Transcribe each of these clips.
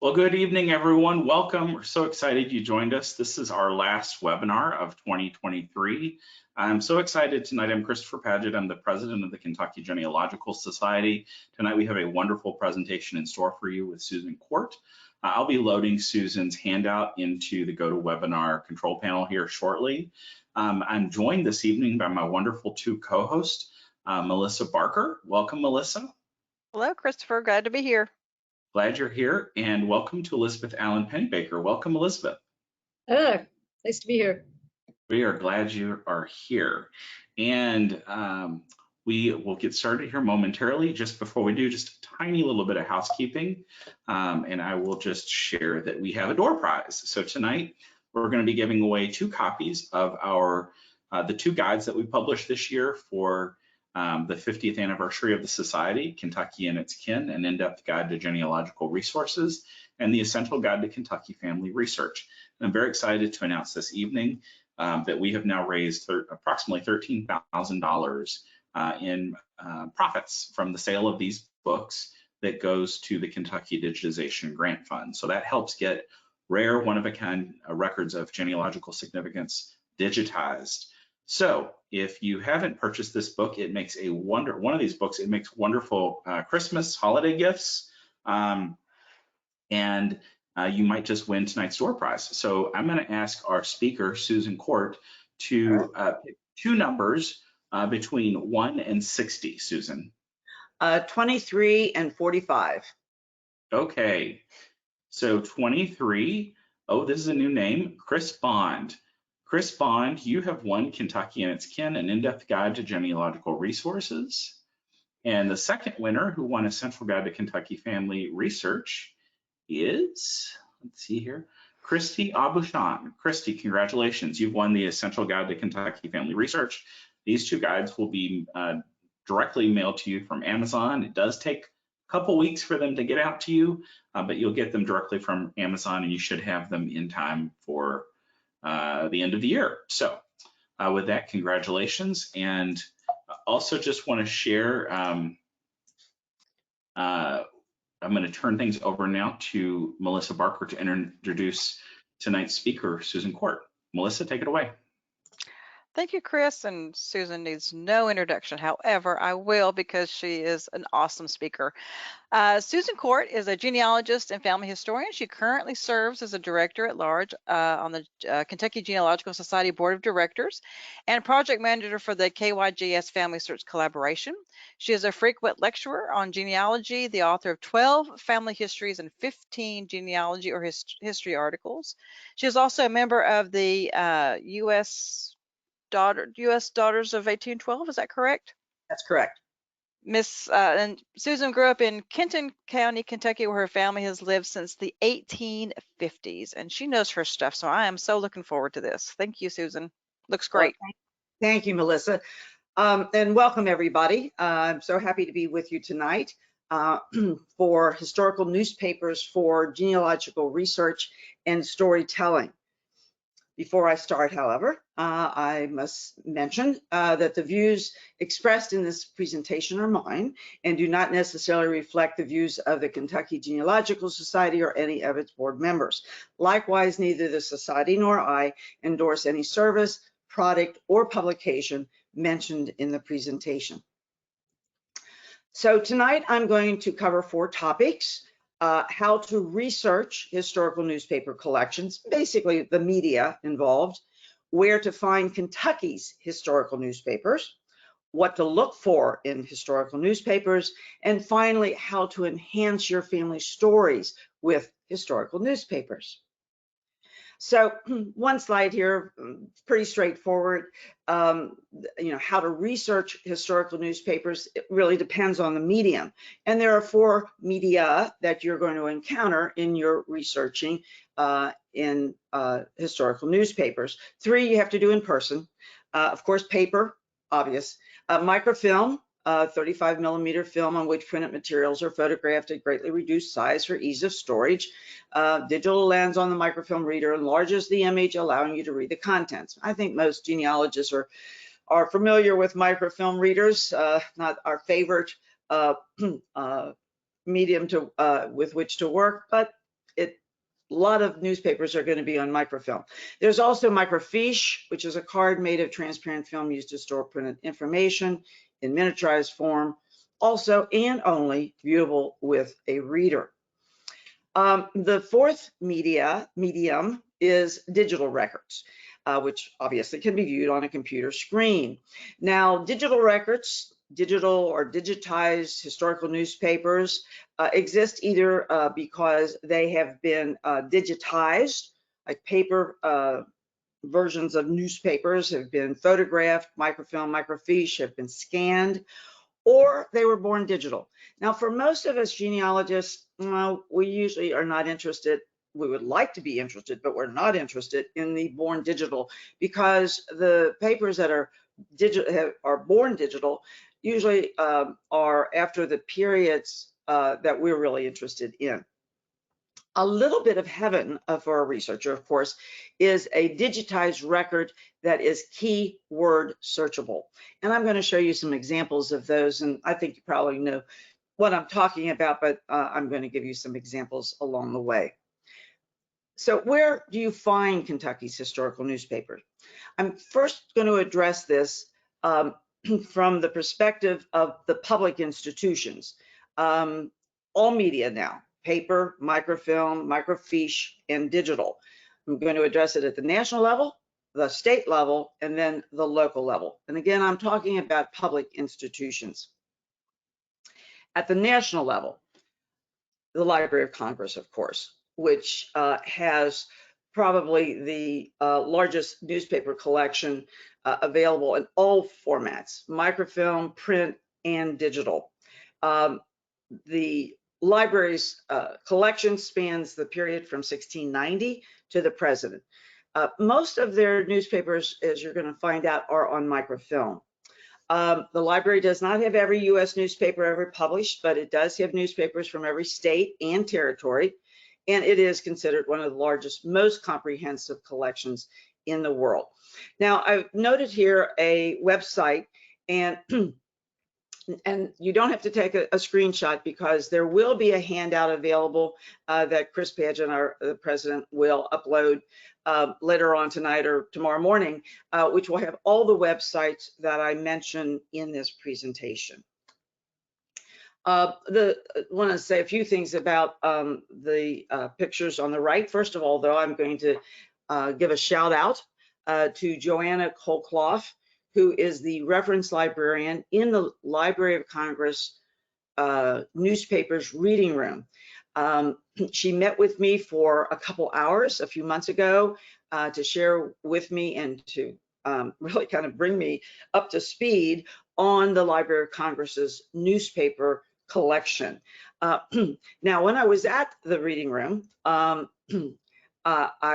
Well, good evening, everyone. Welcome. We're so excited you joined us. This is our last webinar of 2023. I'm so excited tonight. I'm Christopher Paget. I'm the president of the Kentucky Genealogical Society. Tonight we have a wonderful presentation in store for you with Susan Court. I'll be loading Susan's handout into the GoToWebinar control panel here shortly. I'm joined this evening by my wonderful two co-hosts, Melissa Barker. Welcome, Melissa. Hello, Christopher. Glad to be here. Glad you're here, and welcome to Elizabeth Allen Pennybaker. Welcome, Elizabeth. Nice to be here. We are glad you are here. And we will get started here momentarily. Just before we do, just a tiny little bit of housekeeping. And I will just share that we have a door prize. So tonight, we're going to be giving away 2 copies of our the 2 guides that we published this year for the 50th anniversary of the Society, Kentucky and Its Kin, an in-depth guide to genealogical resources, and the Essential Guide to Kentucky Family Research. And I'm very excited to announce this evening that we have now raised approximately $13,000 in profits from the sale of these books that goes to the Kentucky Digitization Grant Fund. So that helps get rare, one-of-a-kind records of genealogical significance digitized. So if you haven't purchased this book, it makes one of these books, it makes wonderful Christmas holiday gifts. And you might just win tonight's door prize. So I'm going to ask our speaker, Susan Court, to pick 2 numbers between 1 and 60, Susan. 23 and 45. Okay, so 23, oh, this is a new name, Chris Bond. Chris Bond, you have won Kentucky and Its Kin, an in-depth guide to genealogical resources. And the second winner who won Essential Guide to Kentucky Family Research is, let's see here, Christy Abushan. Christy, congratulations. You've won the Essential Guide to Kentucky Family Research. These 2 guides will be directly mailed to you from Amazon. It does take a couple weeks for them to get out to you, but you'll get them directly from Amazon and you should have them in time for the end of the year. So with that, congratulations. And also just want to share, I'm going to turn things over now to Melissa Barker to introduce tonight's speaker, Susan Court. Melissa, take it away. Thank you, Chris. And Susan needs no introduction. However, I will because she is an awesome speaker. Susan Court is a genealogist and family historian. She currently serves as a director at large on the Kentucky Genealogical Society Board of Directors and project manager for the KYGS Family Search Collaboration. She is a frequent lecturer on genealogy, the author of 12 family histories and 15 genealogy or history articles. She is also a member of the U.S. Daughters of 1812. Is that correct? That's correct. And Susan grew up in Kenton County, Kentucky, where her family has lived since the 1850s, and she knows her stuff. So I am so looking forward to this. Thank you, Susan. Looks great. Well, thank you, Melissa. And welcome, everybody. I'm so happy to be with you tonight for historical newspapers for genealogical research and storytelling. Before I start, however, I must mention that the views expressed in this presentation are mine and do not necessarily reflect the views of the Kentucky Genealogical Society or any of its board members. Likewise, neither the Society nor I endorse any service, product, or publication mentioned in the presentation. So tonight I'm going to cover 4 topics. How to research historical newspaper collections, basically the media involved, where to find Kentucky's historical newspapers, what to look for in historical newspapers, and finally, how to enhance your family stories with historical newspapers. So one slide here, pretty straightforward. How to research historical newspapers, it really depends on the medium. And there are 4 media that you're going to encounter in your researching in historical newspapers. 3 you have to do in person. Of course, paper, obvious. Microfilm, 35mm film on which printed materials are photographed at greatly reduced size for ease of storage. Digital lens on the microfilm reader enlarges the image, allowing you to read the contents. I think most genealogists are familiar with microfilm readers, not our favorite medium with which to work, but lot of newspapers are going to be on microfilm. There's also microfiche, which is a card made of transparent film used to store printed information in miniaturized form, also and only viewable with a reader. The fourth medium is digital records, which obviously can be viewed on a computer screen. Now, digital records, digital or digitized historical newspapers exist either because they have been digitized, like paper versions of newspapers have been photographed, microfilm, microfiche have been scanned, or they were born digital. Now, for most of us genealogists, we usually are not interested. We would like to be interested, but we're not interested in the born digital, because the papers that are born digital usually are after the periods that we're really interested in. A little bit of heaven for a researcher, of course, is a digitized record that is keyword searchable. And I'm going to show you some examples of those, and I think you probably know what I'm talking about, but I'm going to give you some examples along the way. So where do you find Kentucky's historical newspapers? I'm first going to address this from the perspective of the public institutions. All media now, paper, microfilm, microfiche, and digital. I'm going to address it at the national level, the state level, and then the local level. And again, I'm talking about public institutions. At the national level, the Library of Congress, of course, which has probably the largest newspaper collection available in all formats, microfilm, print, and digital. The library's collection spans the period from 1690 to the present. Most of their newspapers, as you're going to find out, are on microfilm. The library does not have every U.S. newspaper ever published, but it does have newspapers from every state and territory, and it is considered one of the largest, most comprehensive collections in the world. Now, I've noted here a website, and you don't have to take a screenshot, because there will be a handout available that Chris Paget, the president, will upload later on tonight or tomorrow morning, which will have all the websites that I mentioned in this presentation. I want to say a few things about the pictures on the right. First of all, though, I'm going to give a shout out to Joanna Colclough, who is the reference librarian in the Library of Congress newspapers reading room. She met with me for a couple hours a few months ago to share with me and to really kind of bring me up to speed on the Library of Congress's newspaper collection. Now, when I was at the reading room, I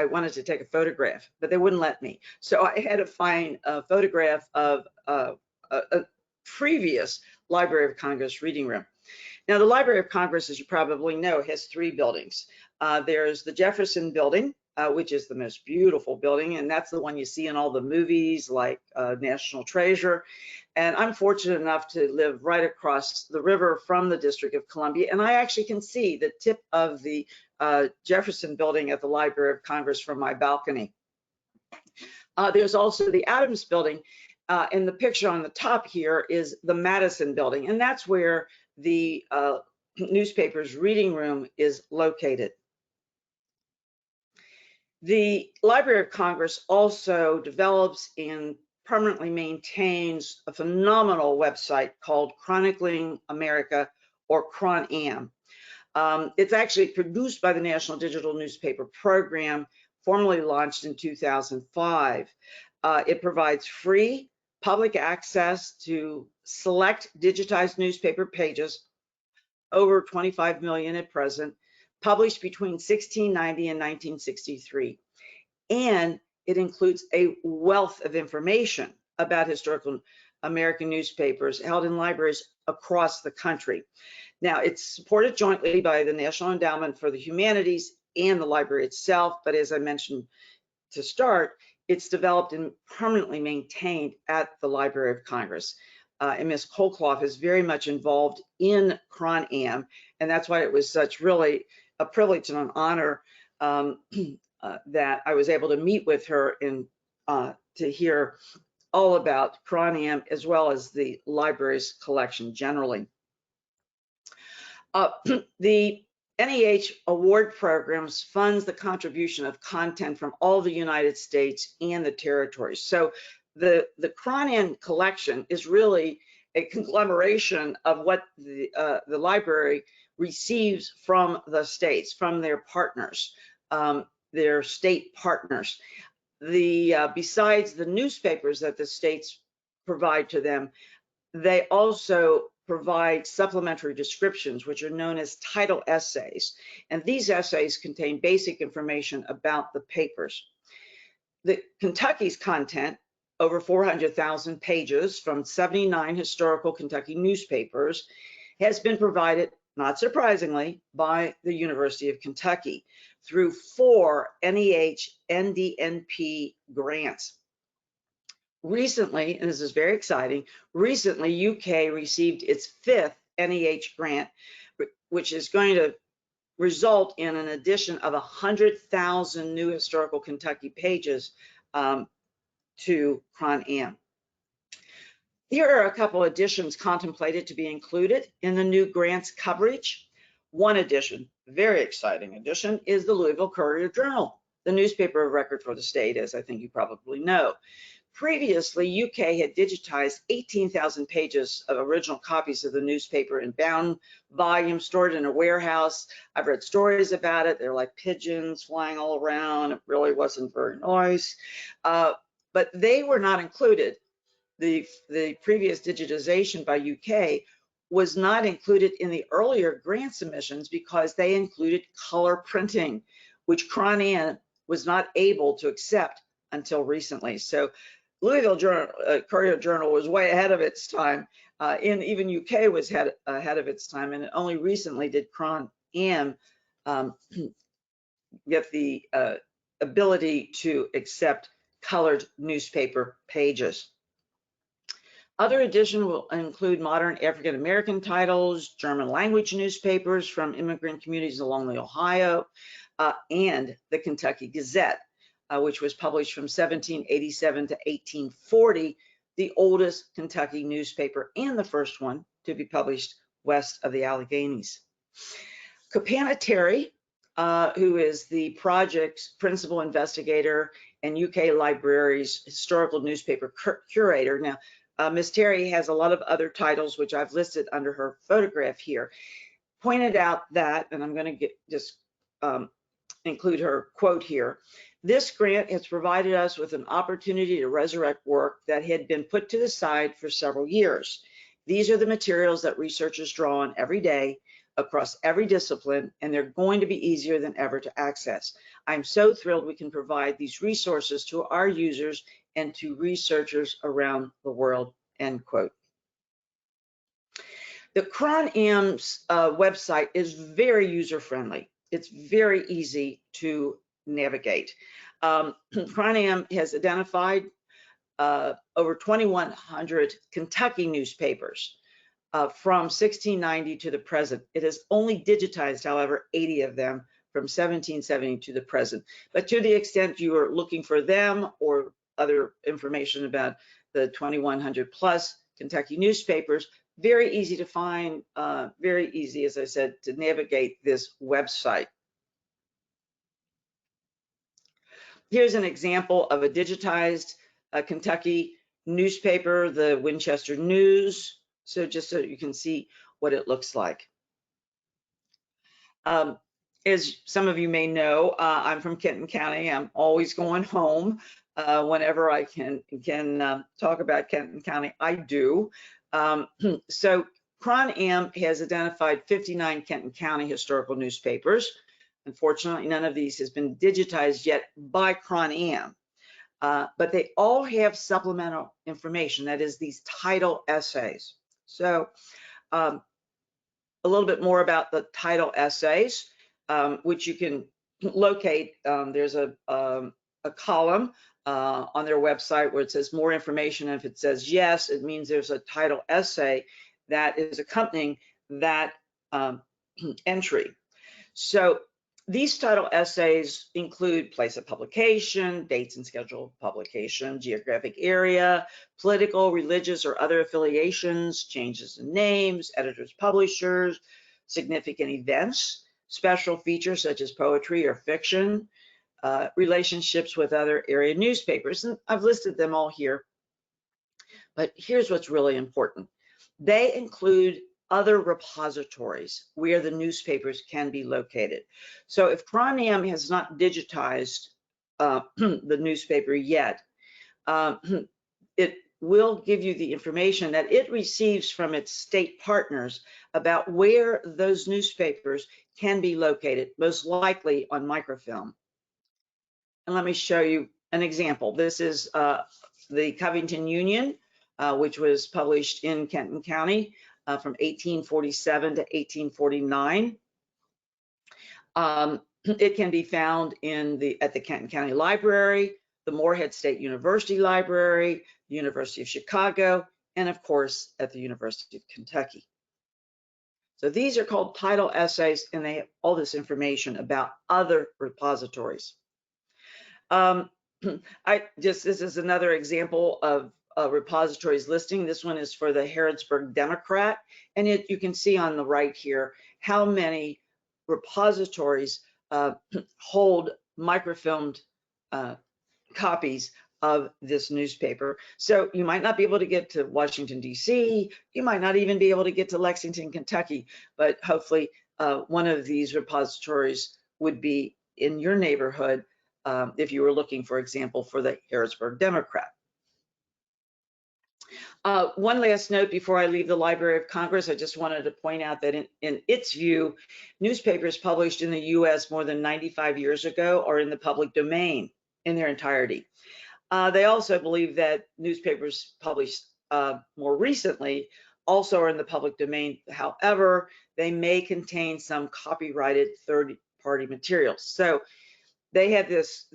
wanted to take a photograph, but they wouldn't let me. So I had to find a photograph of a previous Library of Congress reading room. Now, the Library of Congress, as you probably know, has three buildings. There's the Jefferson Building, which is the most beautiful building, and that's the one you see in all the movies like National Treasure. And I'm fortunate enough to live right across the river from the District of Columbia, and I actually can see the tip of the Jefferson Building at the Library of Congress from my balcony. There's also the Adams Building, and the picture on the top here is the Madison Building, and that's where the newspaper's reading room is located. The Library of Congress also develops and permanently maintains a phenomenal website called Chronicling America, or Chron-Am. It's actually produced by the National Digital Newspaper Program, formally launched in 2005. It provides free public access to select digitized newspaper pages, over 25 million at present, published between 1690 and 1963. And it includes a wealth of information about historical American newspapers held in libraries across the country. Now, it's supported jointly by the National Endowment for the Humanities and the library itself, but as I mentioned to start, it's developed and permanently maintained at the Library of Congress. And Ms. Colclough is very much involved in Chron-Am, and that's why it was such really a privilege and an honor that I was able to meet with her and to hear all about Cron-Am as well as the library's collection generally. The NEH award programs funds the contribution of content from all the United States and the territories. So the Cron-Am collection is really a conglomeration of what the library receives from the states, from their partners, their state partners. Besides the newspapers that the states provide to them, they also provide supplementary descriptions, which are known as title essays. And these essays contain basic information about the papers. Kentucky's content, over 400,000 pages from 79 historical Kentucky newspapers, has been provided, not surprisingly, by the University of Kentucky through 4 NEH NDNP grants. Recently, and this is very exciting, recently UK received its 5th NEH grant, which is going to result in an addition of 100,000 new historical Kentucky pages to Cron-Am. Here are a couple additions contemplated to be included in the new grants coverage. One addition, very exciting addition, is the Louisville Courier-Journal, the newspaper of record for the state, as I think you probably know. Previously, UK had digitized 18,000 pages of original copies of the newspaper in bound volume stored in a warehouse. I've read stories about it. They're like pigeons flying all around. It really wasn't very nice. But they were not included. The previous digitization by UK was not included in the earlier grant submissions because they included color printing, which Cron-Am was not able to accept until recently. So Louisville Courier-Journal was way ahead of its time, and even UK was ahead of its time, and only recently did Cron-Am get the ability to accept colored newspaper pages. Other additions will include modern African American titles, German language newspapers from immigrant communities along the Ohio, and the Kentucky Gazette, which was published from 1787 to 1840, the oldest Kentucky newspaper and the first one to be published west of the Alleghenies. Kapana Terry, who is the project's principal investigator and UK Library's historical newspaper curator. Now, Ms. Terry has a lot of other titles, which I've listed under her photograph here, pointed out that, and I'm going to just include her quote here, "This grant has provided us with an opportunity to resurrect work that had been put to the side for several years. These are the materials that researchers draw on every day across every discipline, and they're going to be easier than ever to access. I'm so thrilled we can provide these resources to our users and to researchers around the world," end quote. The Cron-Am's website is very user-friendly. It's very easy to navigate. Cron-Am has identified over 2,100 Kentucky newspapers from 1690 to the present. It has only digitized, however, 80 of them from 1770 to the present. But to the extent you are looking for them or other information about the 2,100 plus Kentucky newspapers, very easy to find, very easy, as I said, to navigate this website. Here's an example of a digitized Kentucky newspaper, the Winchester News. So just so you can see what it looks like. As some of you may know, I'm from Kenton County. I'm always going home. Whenever I can talk about Kenton County, I do. So Cron-Am has identified 59 Kenton County historical newspapers. Unfortunately, none of these has been digitized yet by Cron-Am, but they all have supplemental information, that is these title essays. So a little bit more about the title essays, which you can locate. There's a column on their website where it says more information. And if it says yes, it means there's a title essay that is accompanying that entry. So These title essays include place of publication, dates and schedule of publication, geographic area, political, religious, or other affiliations, changes in names, editors, publishers, significant events, special features such as poetry or fiction, relationships with other area newspapers. And I've listed them all here, but here's what's really important. They include other repositories where the newspapers can be located. So if Cronium has not digitized the newspaper yet, it will give you the information that it receives from its state partners about where those newspapers can be located, most likely on microfilm. And let me show you an example. This is the Covington Union, which was published in Kenton County from 1847 to 1849. It can be found at the Kenton County Library, the Morehead State University Library, the University of Chicago, and of course at the University of Kentucky. So these are called title essays, and they have all this information about other repositories. This is another example of repositories listing. This one is for the Harrodsburg Democrat, and you can see on the right here how many repositories hold microfilmed copies of this newspaper. So you might not be able to get to Washington, D.C. You might not even be able to get to Lexington, Kentucky, but hopefully one of these repositories would be in your neighborhood if you were looking, for example, for the Harrisburg Democrat. One last note before I leave the Library of Congress, I just wanted to point out that in its view, newspapers published in the US more than 95 years ago are in the public domain in their entirety. They also believe that newspapers published more recently also are in the public domain. However, they may contain some copyrighted third-party materials. So they had this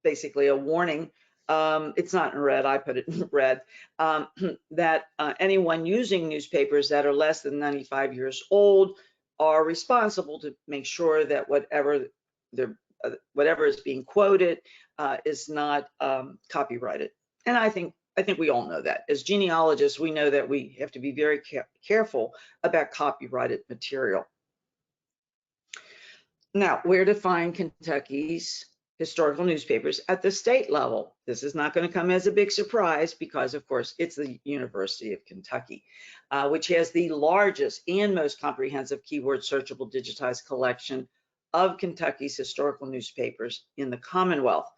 basically a warning. It's not in red, I put it in red, that anyone using newspapers that are less than 95 years old are responsible to make sure that whatever is being quoted is not copyrighted. And I think we all know that. As genealogists, we know that we have to be very careful about copyrighted material. Now, where to find Kentucky's historical newspapers at the state level? This is not going to come as a big surprise because, of course, it's the University of Kentucky, which has the largest and most comprehensive keyword searchable digitized collection of Kentucky's historical newspapers in the Commonwealth.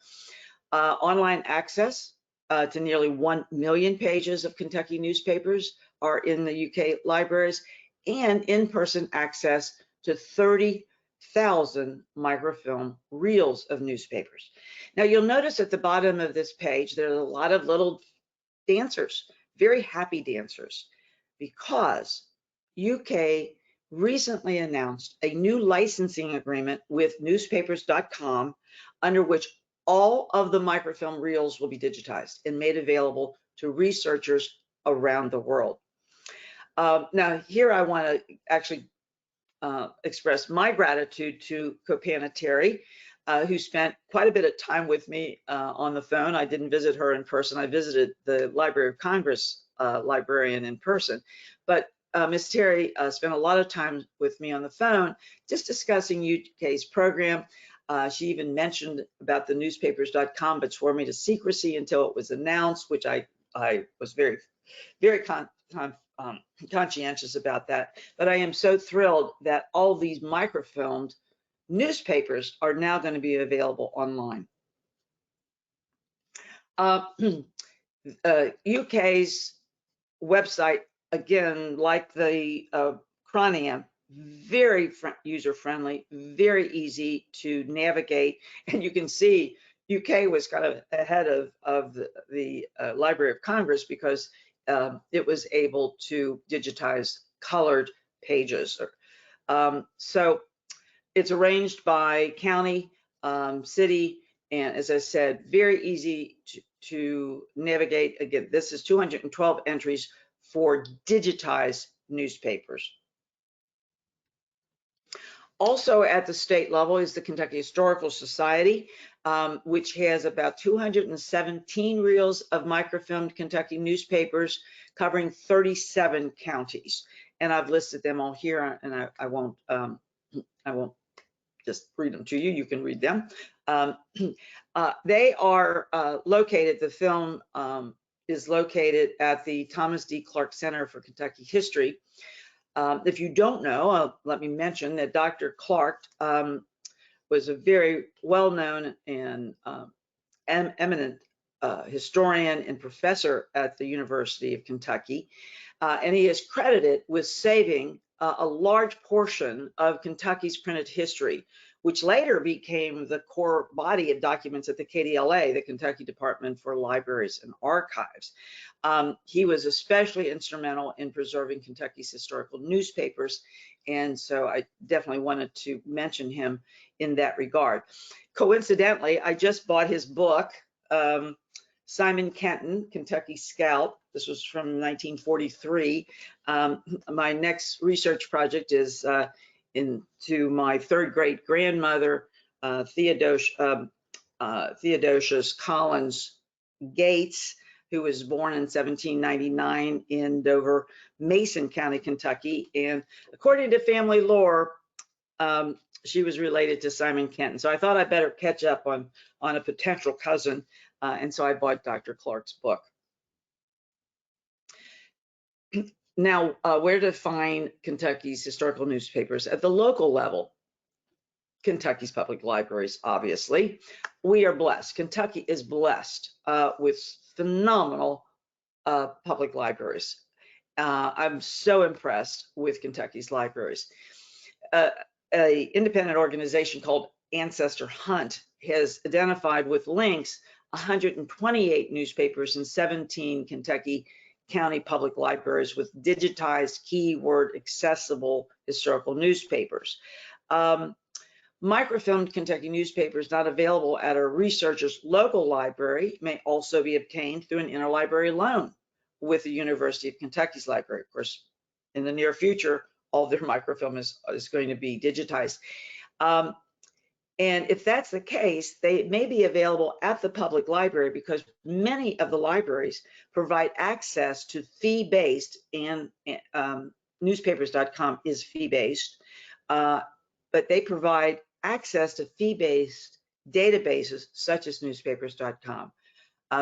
Online access to nearly 1 million pages of Kentucky newspapers are in the UK libraries, and in-person access to 30,000 microfilm reels of newspapers. Now you'll notice at the bottom of this page, there's a lot of little dancers, very happy dancers, because UK recently announced a new licensing agreement with newspapers.com under which all of the microfilm reels will be digitized and made available to researchers around the world. Now here I want to actually express my gratitude to Copana Terry, who spent quite a bit of time with me on the phone. I didn't visit her in person. I visited the Library of Congress librarian in person, but Ms. Terry spent a lot of time with me on the phone just discussing UK's program. She even mentioned about the newspapers.com, but swore me to secrecy until it was announced, which I was very, very conscientious about that. But I am so thrilled that all these microfilmed newspapers are now going to be available online. UK's website, again, like the Cronium, very user-friendly, very easy to navigate, and you can see UK was kind of ahead of the Library of Congress because it was able to digitize colored pages. So it's arranged by county, city, and as I said, very easy to navigate. Again, this is 212 entries for digitized newspapers. Also at the state level is the Kentucky Historical Society, which has about 217 reels of microfilmed Kentucky newspapers covering 37 counties. And I've listed them all here, and I won't just read them to you. You can read them. They are located, the film is located at the Thomas D. Clark Center for Kentucky History. If you don't know, let me mention that Dr. Clark was a very well-known and eminent historian and professor at the University of Kentucky, and he is credited with saving a large portion of Kentucky's printed history, which later became the core body of documents at the KDLA, the Kentucky Department for Libraries and Archives. He was especially instrumental in preserving Kentucky's historical newspapers, and so I definitely wanted to mention him in that regard. Coincidentally, I just bought his book, Simon Kenton, Kentucky Scout. This was from 1943. My next research project is into my third great grandmother, Theodosius Collins Gates, who was born in 1799 in Dover, Mason County, Kentucky. And according to family lore, she was related to Simon Kenton. So I thought I'd better catch up on a potential cousin. And so I bought Dr. Clark's book. Now, where to find Kentucky's historical newspapers? At the local level, Kentucky's public libraries, obviously. We are blessed. Kentucky is blessed with phenomenal public libraries. I'm so impressed with Kentucky's libraries. An independent organization called Ancestor Hunt has identified with links 128 newspapers in 17 Kentucky County public libraries with digitized, keyword accessible historical newspapers. Microfilmed Kentucky newspapers not available at a researcher's local library may also be obtained through an interlibrary loan with the University of Kentucky's library. Of course, in the near future, all their microfilm is going to be digitized. And if that's the case, they may be available at the public library because many of the libraries provide access to fee-based, and newspapers.com is fee-based, but they provide access to fee-based databases such as newspapers.com.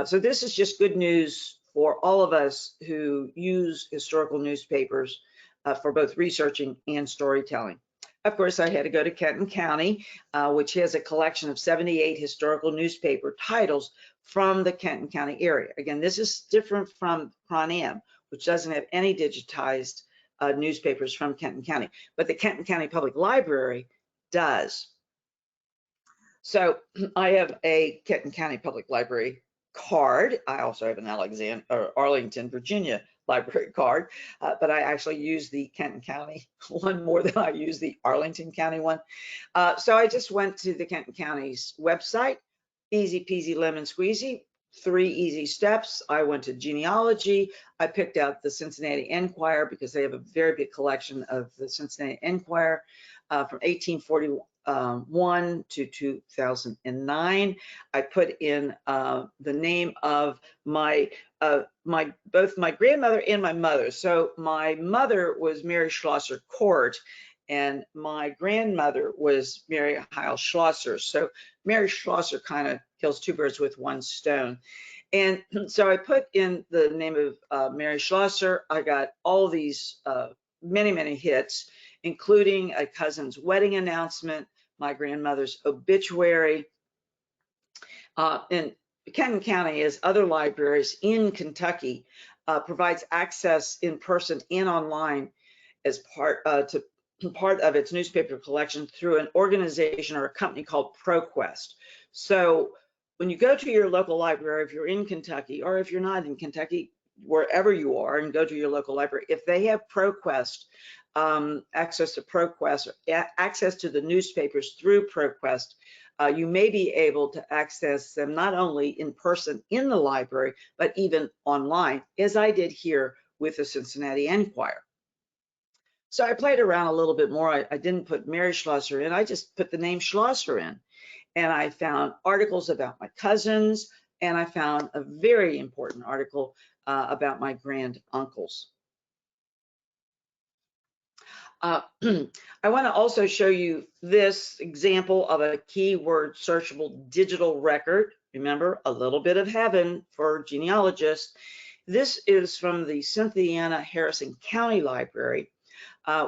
So this is just good news for all of us who use historical newspapers for both researching and storytelling. Of course, I had to go to Kenton County, which has a collection of 78 historical newspaper titles from the Kenton County area. Again, this is different from Cron Am, which doesn't have any digitized newspapers from Kenton County, but the Kenton County Public Library does. So I have a Kenton County Public Library card. I also have an Arlington, Virginia library card, but I actually use the Kenton County one more than I use the Arlington County one. So I just went to the Kenton County's website, easy peasy lemon squeezy, 3 easy steps. I went to genealogy. I picked out the Cincinnati Enquirer because they have a very big collection of the Cincinnati Enquirer from 1841 to 2009. I put in the name of both my grandmother and my mother. So my mother was Mary Schlosser Court, and my grandmother was Mary Heil Schlosser. So Mary Schlosser kind of kills 2 birds with 1 stone. And so I put in the name of Mary Schlosser. I got all these many hits, including a cousin's wedding announcement, my grandmother's obituary. And Kenton County, as other libraries in Kentucky, provides access in person and online as part of its newspaper collection through an organization or a company called ProQuest. So when you go to your local library, if you're in Kentucky, or if you're not in Kentucky, wherever you are, and go to your local library, if they have ProQuest, access to ProQuest, access to the newspapers through ProQuest, you may be able to access them not only in person in the library, but even online, as I did here with the Cincinnati Enquirer. So I played around a little bit more. I didn't put Mary Schlosser in, I just put the name Schlosser in. And I found articles about my cousins, and I found a very important article about my grand uncles. I want to also show you this example of a keyword searchable digital record. Remember, a little bit of heaven for genealogists. This is from the Cynthiana Harrison County Library,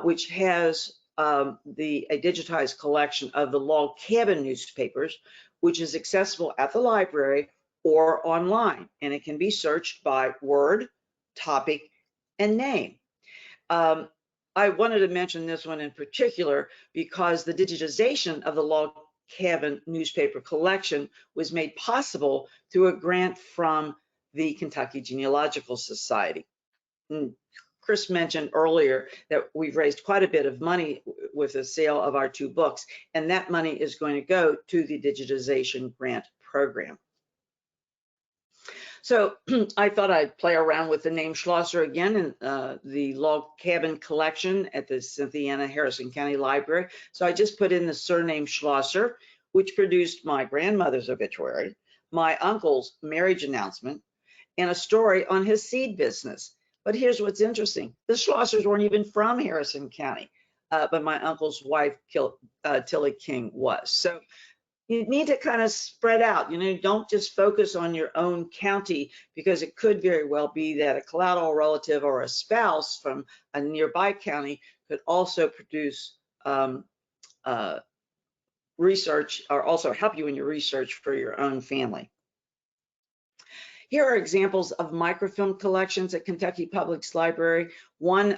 which has a digitized collection of the log cabin newspapers, which is accessible at the library or online, and it can be searched by word, topic, and name. I wanted to mention this one in particular because the digitization of the log cabin newspaper collection was made possible through a grant from the Kentucky Genealogical Society. And Chris mentioned earlier that we've raised quite a bit of money with the sale of our 2 books, and that money is going to go to the digitization grant program. So I thought I'd play around with the name Schlosser again in the log cabin collection at the Cynthiana Harrison County Library. So I just put in the surname Schlosser, which produced my grandmother's obituary, my uncle's marriage announcement, and a story on his seed business. But here's what's interesting. The Schlossers weren't even from Harrison County, but my uncle's wife, Tilly King, was. So you need to kind of spread out, don't just focus on your own county, because it could very well be that a collateral relative or a spouse from a nearby county could also produce research, or also help you in your research for your own family. Here are examples of microfilm collections at Kentucky Public Library. One,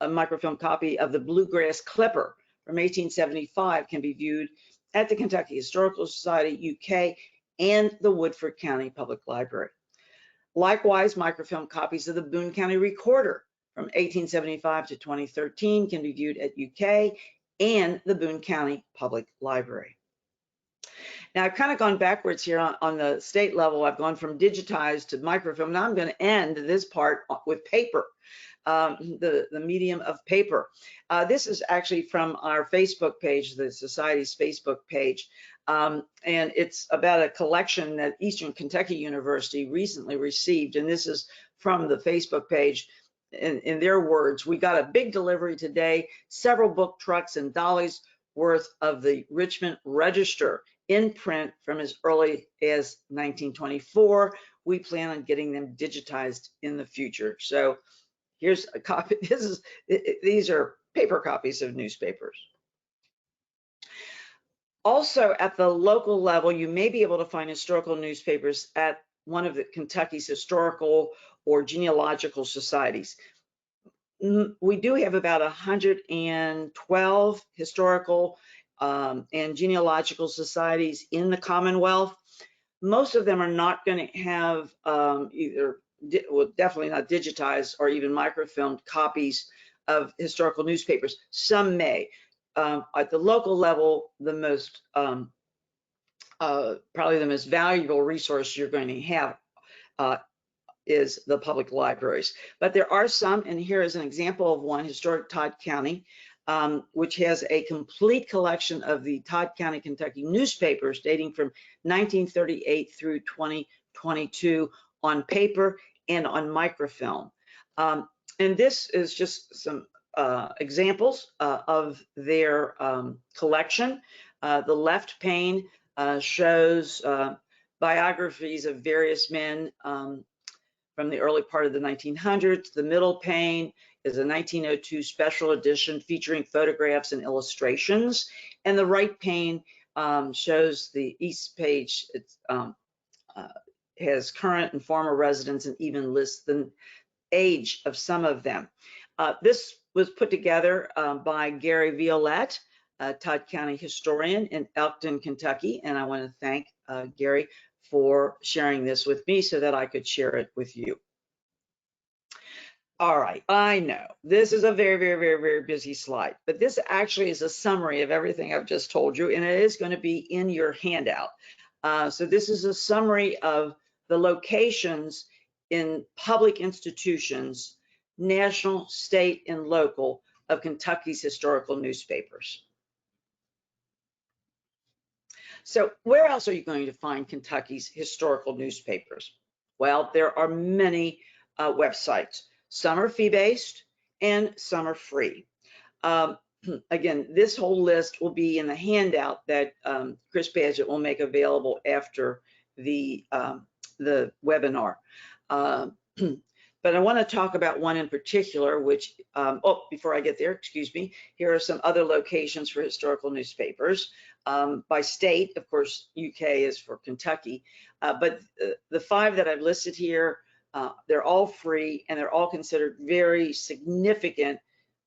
a microfilm copy of the Bluegrass Clipper from 1875 can be viewed at the Kentucky Historical Society, UK, and the Woodford County Public Library. Likewise, microfilm copies of the Boone County Recorder from 1875 to 2013 can be viewed at UK and the Boone County Public Library. Now, I've kind of gone backwards here on the state level. I've gone from digitized to microfilm. Now I'm going to end this part with paper, the medium of paper. This is actually from our Facebook page, the Society's Facebook page, and it's about a collection that Eastern Kentucky University recently received, and this is from the Facebook page. In their words, we got a big delivery today, several book trucks and dollies worth of the Richmond Register in print from as early as 1924. We plan on getting them digitized in the future. So here's a copy. These are paper copies of newspapers. Also, at the local level, you may be able to find historical newspapers at one of the Kentucky's historical or genealogical societies. We do have about 112 historical and genealogical societies in the Commonwealth. Most of them are not going to have definitely not digitized or even microfilmed copies of historical newspapers. Some may. At the local level, the most probably the most valuable resource you're going to have is the public libraries. But there are some, and here is an example of one, Historic Todd County, which has a complete collection of the Todd County, Kentucky newspapers dating from 1938 through 2022 on paper and on microfilm. And this is just some examples of their collection. The left pane shows biographies of various men from the early part of the 1900s. The middle pane is a 1902 special edition featuring photographs and illustrations. And the right pane shows the east page. It has current and former residents and even lists the age of some of them. This was put together by Gary Violette, a Todd County historian in Elkton, Kentucky. And I want to thank Gary for sharing this with me so that I could share it with you. All right, I know this is a very, very, very, very busy slide, but this actually is a summary of everything I've just told you, and it is going to be in your handout. So this is a summary of the locations in public institutions, national, state, and local, of Kentucky's historical newspapers. So where else are you going to find Kentucky's historical newspapers? Well, there are many websites. Some are fee-based and some are free. Again, this whole list will be in the handout that Chris Badgett will make available after the webinar. But I want to talk about one in particular, which, before I get there, excuse me, here are some other locations for historical newspapers. By state, of course, UK is for Kentucky, but the 5 that I've listed here, they're all free and they're all considered very significant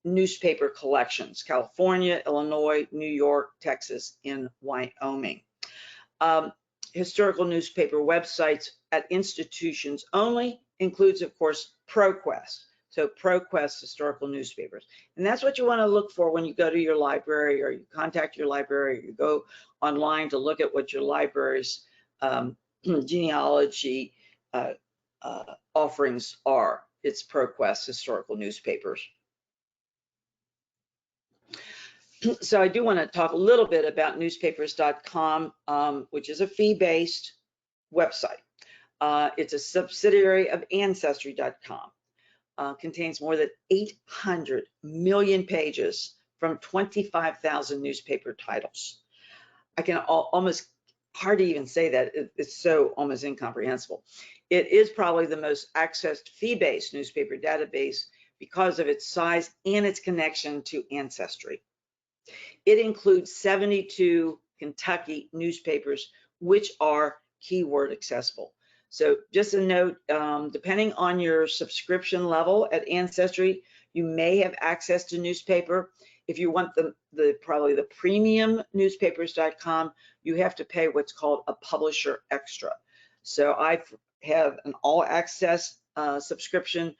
newspaper collections: California, Illinois, New York, Texas, and Wyoming. Historical newspaper websites at institutions only includes, of course, ProQuest. So ProQuest historical newspapers. And that's what you want to look for when you go to your library, or you contact your library, or you go online to look at what your library's genealogy offerings are. It's ProQuest historical newspapers. So I do want to talk a little bit about newspapers.com, which is a fee-based website. It's a subsidiary of ancestry.com. Contains more than 800 million pages from 25,000 newspaper titles. I can almost hardly even say that. It's so almost incomprehensible. It is probably the most accessed fee-based newspaper database because of its size and its connection to Ancestry. It includes 72 Kentucky newspapers, which are keyword accessible. So just a note, depending on your subscription level at Ancestry, you may have access to newspaper. If you want probably the premium newspapers.com, you have to pay what's called a publisher extra. So I have an all access subscription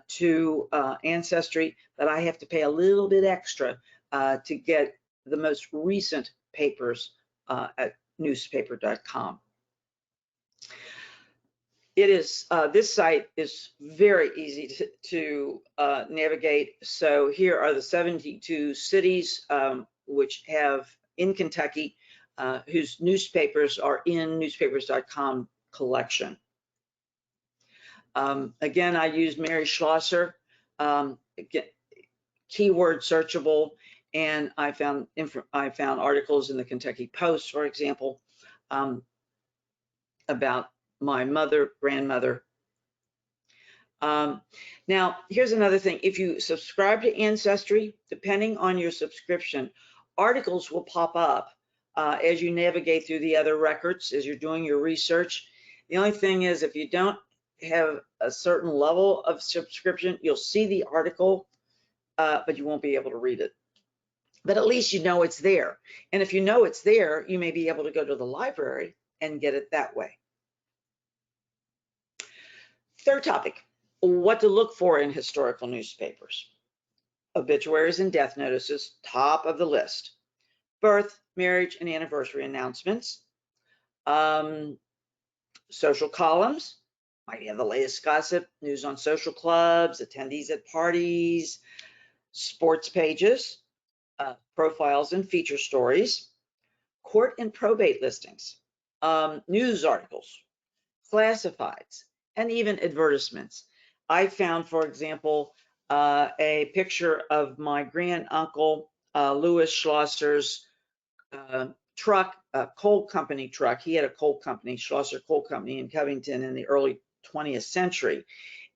to Ancestry, but I have to pay a little bit extra to get the most recent papers at newspaper.com. It is, this site is very easy to navigate. So here are the 72 cities which have in Kentucky whose newspapers are in newspapers.com collection. Again, I used Mary Schlosser, keyword searchable, and I found articles in the Kentucky Post, for example, about my grandmother. Now, here's another thing. If you subscribe to Ancestry, depending on your subscription, articles will pop up as you navigate through the other records, as you're doing your research. The only thing is, if you don't have a certain level of subscription, you'll see the article, but you won't be able to read it. But at least you know it's there. And if you know it's there, you may be able to go to the library and get it that way. Third topic, what to look for in historical newspapers. Obituaries and death notices, top of the list. Birth, marriage, and anniversary announcements. Social columns, might have the latest gossip, news on social clubs, attendees at parties, sports pages, profiles and feature stories, court and probate listings, news articles, classifieds, and even advertisements. I found, for example, a picture of my granduncle Louis Schlosser's truck, a coal company truck. He had a coal company, Schlosser Coal Company in Covington in the early 20th century.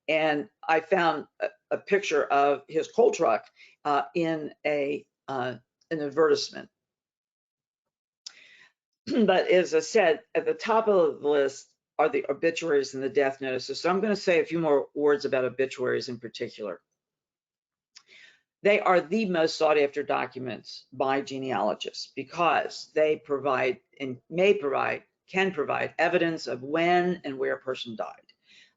And I found a picture of his coal truck in an advertisement. But as I said, at the top of the list are the obituaries and the death notices. So I'm going to say a few more words about obituaries in particular. They are the most sought after documents by genealogists because they provide and can provide evidence of when and where a person died,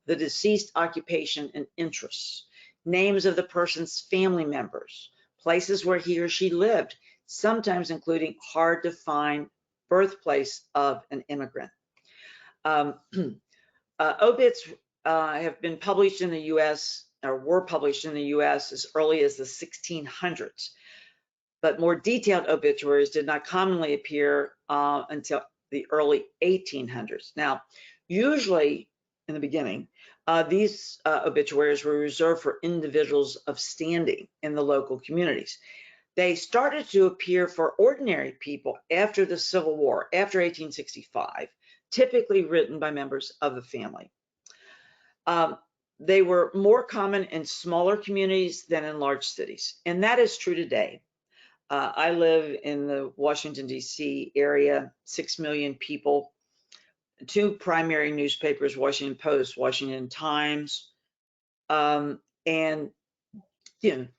the deceased occupation and interests, names of the person's family members, places where he or she lived, sometimes including hard to find birthplace of an immigrant. Obits have been published in the US or were published in the US as early as the 1600s. But more detailed obituaries did not commonly appear until the early 1800s. Now, usually in the beginning, these obituaries were reserved for individuals of standing in the local communities. They started to appear for ordinary people after the Civil War, after 1865, typically written by members of the family. They were more common in smaller communities than in large cities, and that is true today. I live in the Washington, D.C. area, 6 million people, 2 primary newspapers, Washington Post, Washington Times, and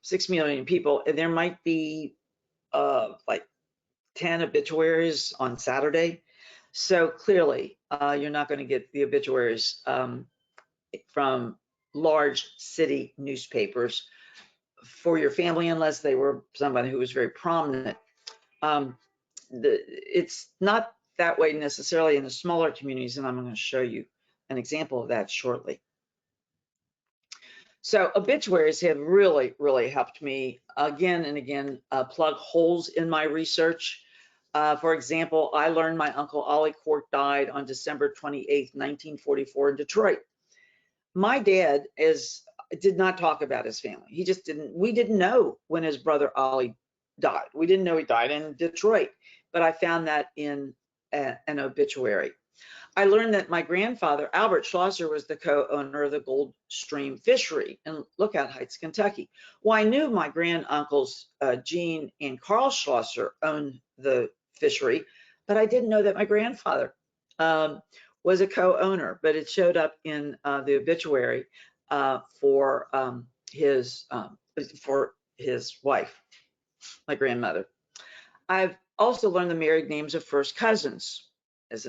6 million people. And there might be like 10 obituaries on Saturday. So clearly, you're not going to get the obituaries from large city newspapers for your family unless they were somebody who was very prominent. It's not that way necessarily in the smaller communities, and I'm going to show you an example of that shortly. So obituaries have really, really helped me again and again plug holes in my research. For example, I learned my uncle Ollie Court died on December 28th, 1944 in Detroit. My dad did not talk about his family. He just didn't. We didn't know when his brother Ollie died. We didn't know he died in Detroit, but I found that in an obituary. I learned that my grandfather, Albert Schlosser, was the co-owner of the Gold Stream Fishery in Lookout Heights, Kentucky. Well, I knew my granduncles, Gene and Carl Schlosser, owned the fishery, but I didn't know that my grandfather was a co-owner, but it showed up in the obituary for his wife, my grandmother. I've also learned the married names of first cousins, as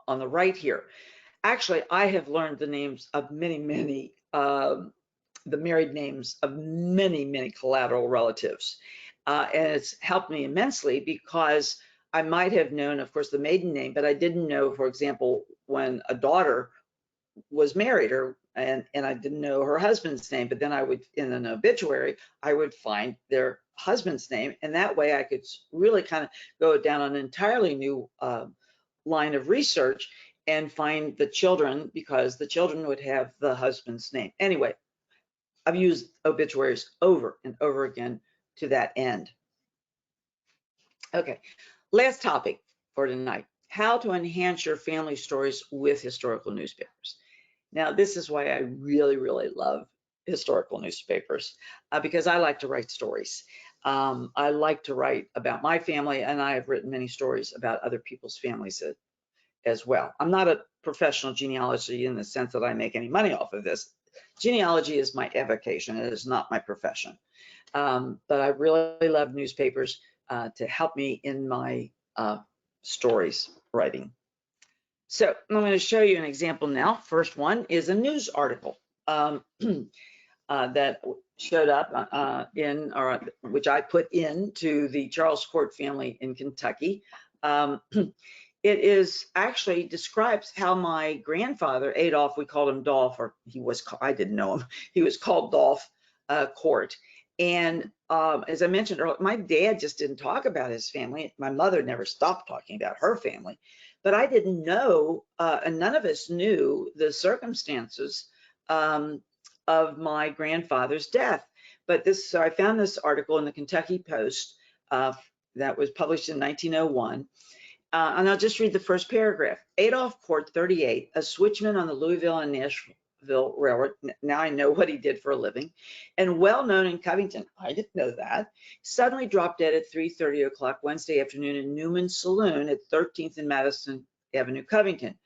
on the right here. Actually, I have learned the names of many, the married names of many collateral relatives. And it's helped me immensely because I might have known, of course, the maiden name, but I didn't know, for example, when a daughter was married and I didn't know her husband's name, but then I would, in an obituary, I would find their husband's name. And that way I could really kind of go down an entirely new line of research and find the children, because the children would have the husband's name. Anyway, I've used obituaries over and over again to that end. Okay, last topic for tonight: how to enhance your family stories with historical newspapers. Now, this is why I really love historical newspapers, because I like to write stories. I like to write about my family, and I have written many stories about other people's families as well. I'm not a professional genealogist in the sense that I make any money off of this. Genealogy is my avocation. It is not my profession. But I really love newspapers to help me in my stories writing. So I'm going to show you an example now. First one is a news article that showed up which I put into the Charles Court family in Kentucky. It is actually describes how my grandfather, Adolph, we called him Dolph, or I didn't know him. He was called Dolph Court. And as I mentioned earlier, my dad just didn't talk about his family. My mother never stopped talking about her family. But I didn't know, and none of us knew the circumstances of my grandfather's death. So I found this article in the Kentucky Post that was published in 1901. And I'll just read the first paragraph. Adolph Court, 38, a switchman on the Louisville and Nashville Railroad. Now I know what he did for a living, and well known in Covington. I didn't know that. Suddenly dropped dead at 3:30 o'clock Wednesday afternoon in Newman's Saloon at 13th and Madison Avenue, Covington.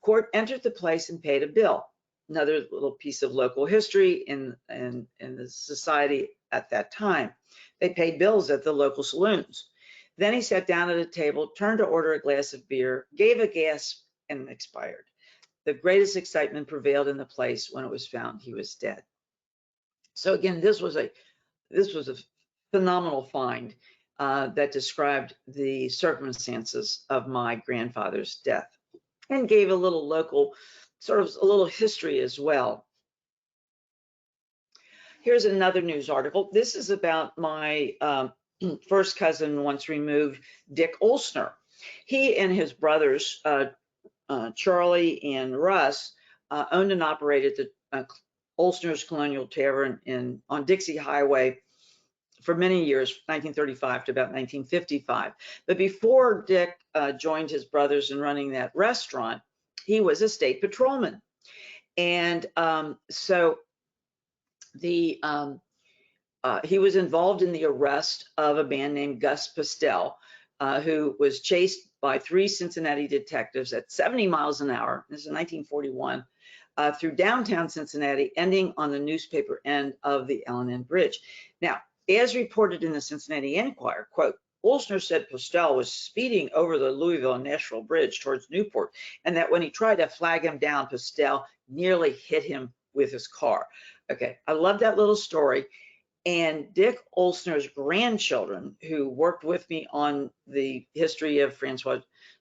Court entered the place and paid a bill. Another little piece of local history in the society at that time. They paid bills at the local saloons. Then he sat down at a table, turned to order a glass of beer, gave a gasp, and expired. The greatest excitement prevailed in the place when it was found he was dead. So again, this was a phenomenal find that described the circumstances of my grandfather's death and gave a little local, sort of a little history as well. Here's another news article. This is about my first cousin once removed, Dick Olsner. He and his brothers, Charlie and Russ, owned and operated the Olsner's Colonial Tavern on Dixie Highway for many years, 1935 to about 1955. But before Dick joined his brothers in running that restaurant, he was a state patrolman. And so he was involved in the arrest of a man named Gus Pastel, who was chased by 3 Cincinnati detectives at 70 miles an hour. This is 1941, through downtown Cincinnati, ending on the newspaper end of the L&N Bridge. Now, as reported in the Cincinnati Enquirer, quote, Olsner said Pastel was speeding over the Louisville and Nashville Bridge towards Newport, and that when he tried to flag him down, Pastel nearly hit him with his car. Okay, I love that little story. And Dick Olsner's grandchildren, who worked with me on the history of Francois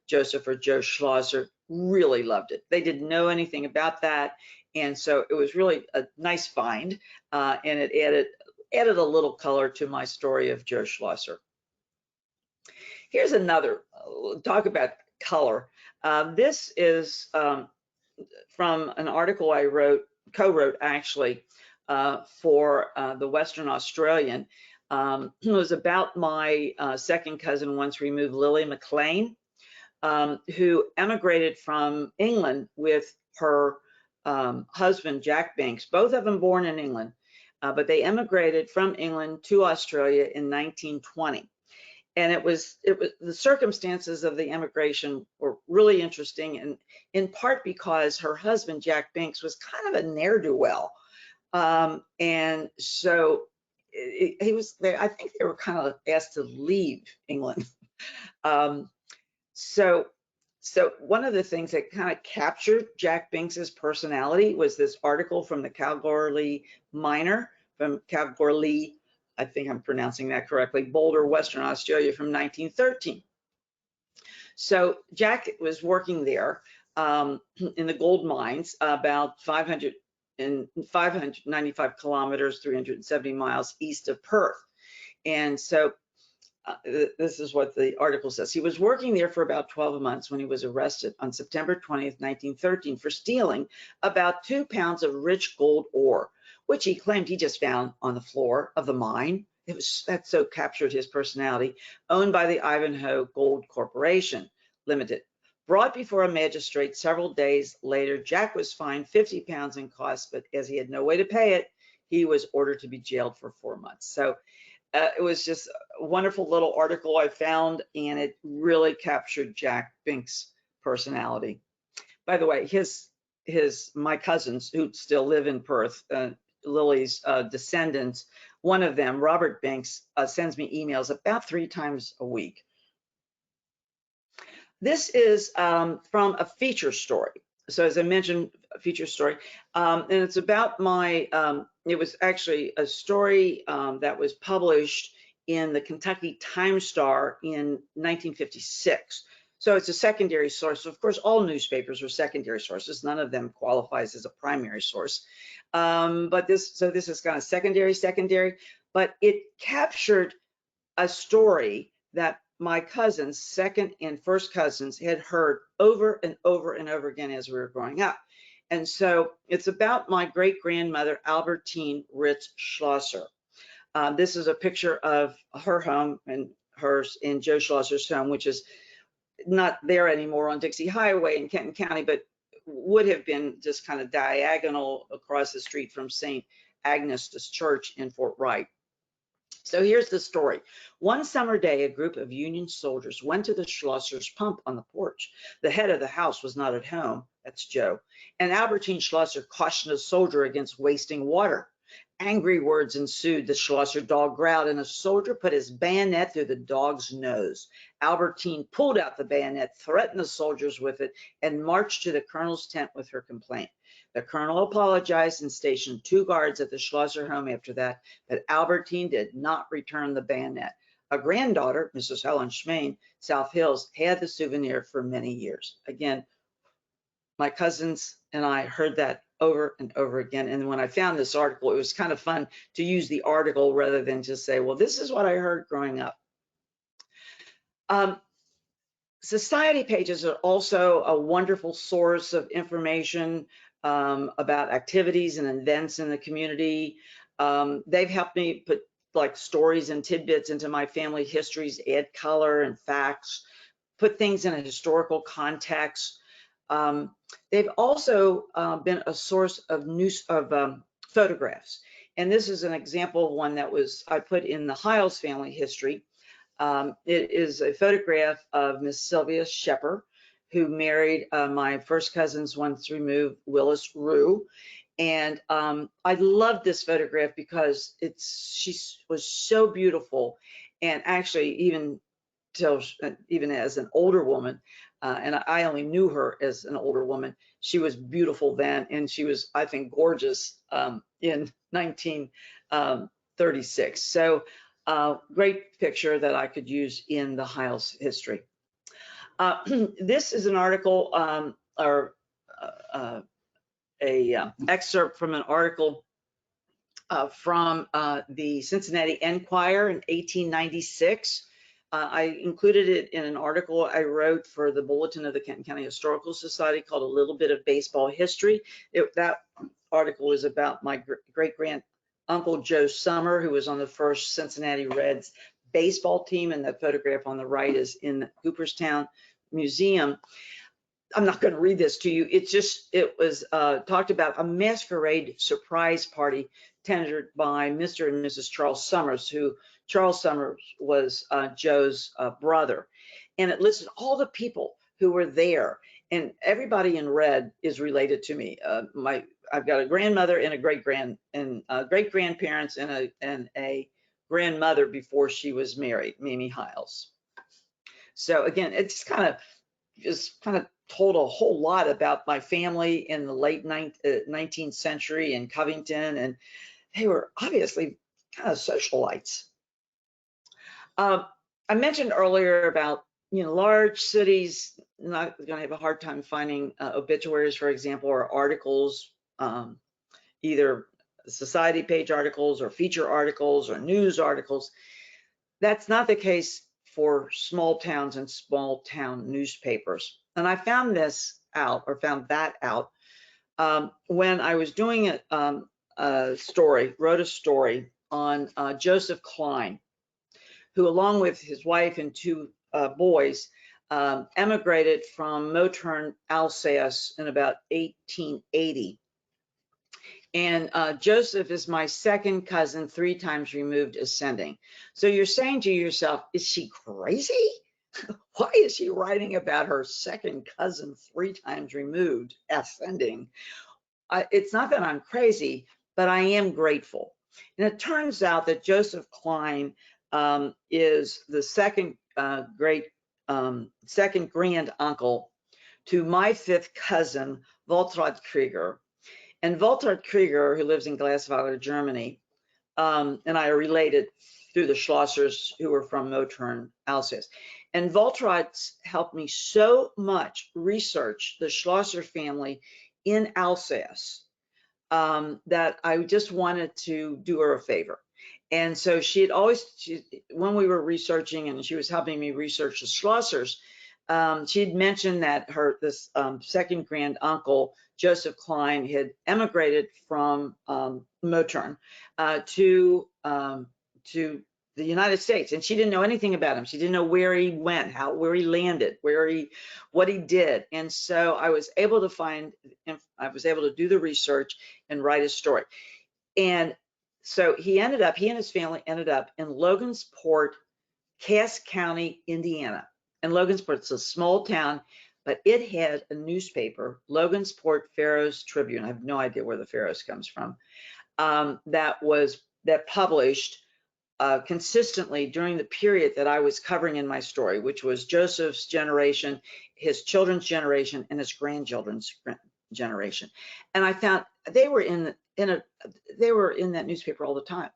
Joseph or Joe Schlosser, really loved it. They didn't know anything about that. And so it was really a nice find, and it added a little color to my story of Joe Schlosser. Here's another, talk about color. This is from an article I co-wrote actually, for the Western Australian. It was about my second cousin once removed, Lily McLean, who emigrated from England with her husband, Jack Banks, both of them born in England, but they emigrated from England to Australia in 1920. And it was the circumstances of the emigration were really interesting, and in part because her husband, Jack Banks, was kind of a ne'er-do-well. And so he was there. I think they were kind of asked to leave England. So one of the things that kind of captured Jack Banks's personality was this article from the Kalgoorlie Miner, from Kalgoorlie, I think I'm pronouncing that correctly, Boulder, Western Australia, from 1913. So Jack was working there in the gold mines, about 595 kilometers, 370 miles east of Perth. And so this is what the article says. He was working there for about 12 months when he was arrested on September 20th, 1913 for stealing about 2 pounds of rich gold ore, which he claimed he just found on the floor of the mine. That so captured his personality, owned by the Ivanhoe Gold Corporation Limited. Brought before a magistrate several days later, Jack was fined 50 pounds in costs, but as he had no way to pay it, he was ordered to be jailed for 4 months. So it was just a wonderful little article I found, and it really captured Jack Banks' personality. By the way, my cousins who still live in Perth, Lily's descendants, one of them, Robert Banks, sends me emails about 3 times a week. This is from a feature story. So as I mentioned, a feature story, and it's about my, it was actually a story that was published in the Kentucky Times-Star in 1956. So it's a secondary source. Of course, all newspapers are secondary sources. None of them qualifies as a primary source. But this is kind of secondary, but it captured a story that my cousins, second and first cousins, had heard over and over and over again as we were growing up. And so it's about my great-grandmother, Albertine Ritz Schlosser. This is a picture of her home and hers in Joe Schlosser's home, which is not there anymore on Dixie Highway in Kenton County, but would have been just kind of diagonal across the street from St. Agnes's Church in Fort Wright. So here's the story. One summer day, a group of Union soldiers went to the Schlosser's pump on the porch. The head of the house was not at home, that's Joe, and Albertine Schlosser cautioned a soldier against wasting water. Angry words ensued. The Schlosser dog growled, and a soldier put his bayonet through the dog's nose. Albertine pulled out the bayonet, threatened the soldiers with it, and marched to the colonel's tent with her complaint. The colonel apologized and stationed 2 guards at the Schlosser home after that, but Albertine did not return the bayonet. A granddaughter, Mrs. Helen Schmain, South Hills, had the souvenir for many years. Again, my cousins and I heard that over and over again. And when I found this article, it was kind of fun to use the article rather than just say, well, this is what I heard growing up. Society pages are also a wonderful source of information about activities and events in the community. They've helped me put like stories and tidbits into my family histories, add color and facts, put things in a historical context. They've also been a source of photographs. And this is an example of one that I put in the Hiles family history. It is a photograph of Miss Sylvia Shepard, who married my first cousin's once removed Willis Rue. And I love this photograph because she was so beautiful. And actually, even as an older woman, and I only knew her as an older woman, she was beautiful then, and she was, I think, gorgeous in 1936. So great picture that I could use in the Hiles history. This is an article or a excerpt from an article from the Cincinnati Enquirer in 1896. I included it in an article I wrote for the Bulletin of the Kenton County Historical Society called A Little Bit of Baseball History. That article is about my great-grand Uncle Joe Summer, who was on the first Cincinnati Reds baseball team, and that photograph on the right is in the Cooperstown Museum. I'm not going to read this to you. It was talked about a masquerade surprise party tendered by Mr. and Mrs. Charles Summers, who Charles Summers was Joe's brother. And it listed all the people who were there, and everybody in red is related to me. I've got a grandmother and a great grandparents and a grandmother before she was married, Mamie Hiles. So again, it's kind of told a whole lot about my family in the late 19th century in Covington, and they were obviously kind of socialites. I mentioned earlier about large cities not going to have a hard time finding obituaries, for example, or articles, either society page articles or feature articles or news articles. That's not the case for small towns and small town newspapers. And I found that out when I was doing wrote a story on Joseph Klein, who along with his wife and two boys emigrated from Mottern, Alsace in about 1880. And Joseph is my second cousin, 3 times removed ascending. So you're saying to yourself, is she crazy? Why is she writing about her second cousin 3 times removed ascending? It's not that I'm crazy, but I am grateful. And it turns out that Joseph Klein is the second grand uncle to my 5th cousin, Waltraud Krieger. And Waltraud Krieger, who lives in Glasfaser, Germany, and I are related through the Schlossers, who were from Mottern, Alsace. And Waltraud helped me so much research the Schlosser family in Alsace that I just wanted to do her a favor. And so when we were researching and she was helping me research the Schlossers, she had mentioned that this second grand uncle, Joseph Klein, had emigrated from Mottern to the United States, and she didn't know anything about him. She didn't know where he went, where he landed, what he did. And so I was able to do the research and write a story. And so he and his family ended up in Logansport, Cass County, Indiana. And Logansport, it's a small town, but it had a newspaper, Logansport Pharaohs Tribune. I have no idea where the Pharaohs comes from. That published consistently during the period that I was covering in my story, which was Joseph's generation, his children's generation, and his grandchildren's generation. And I found they were in that newspaper all the time.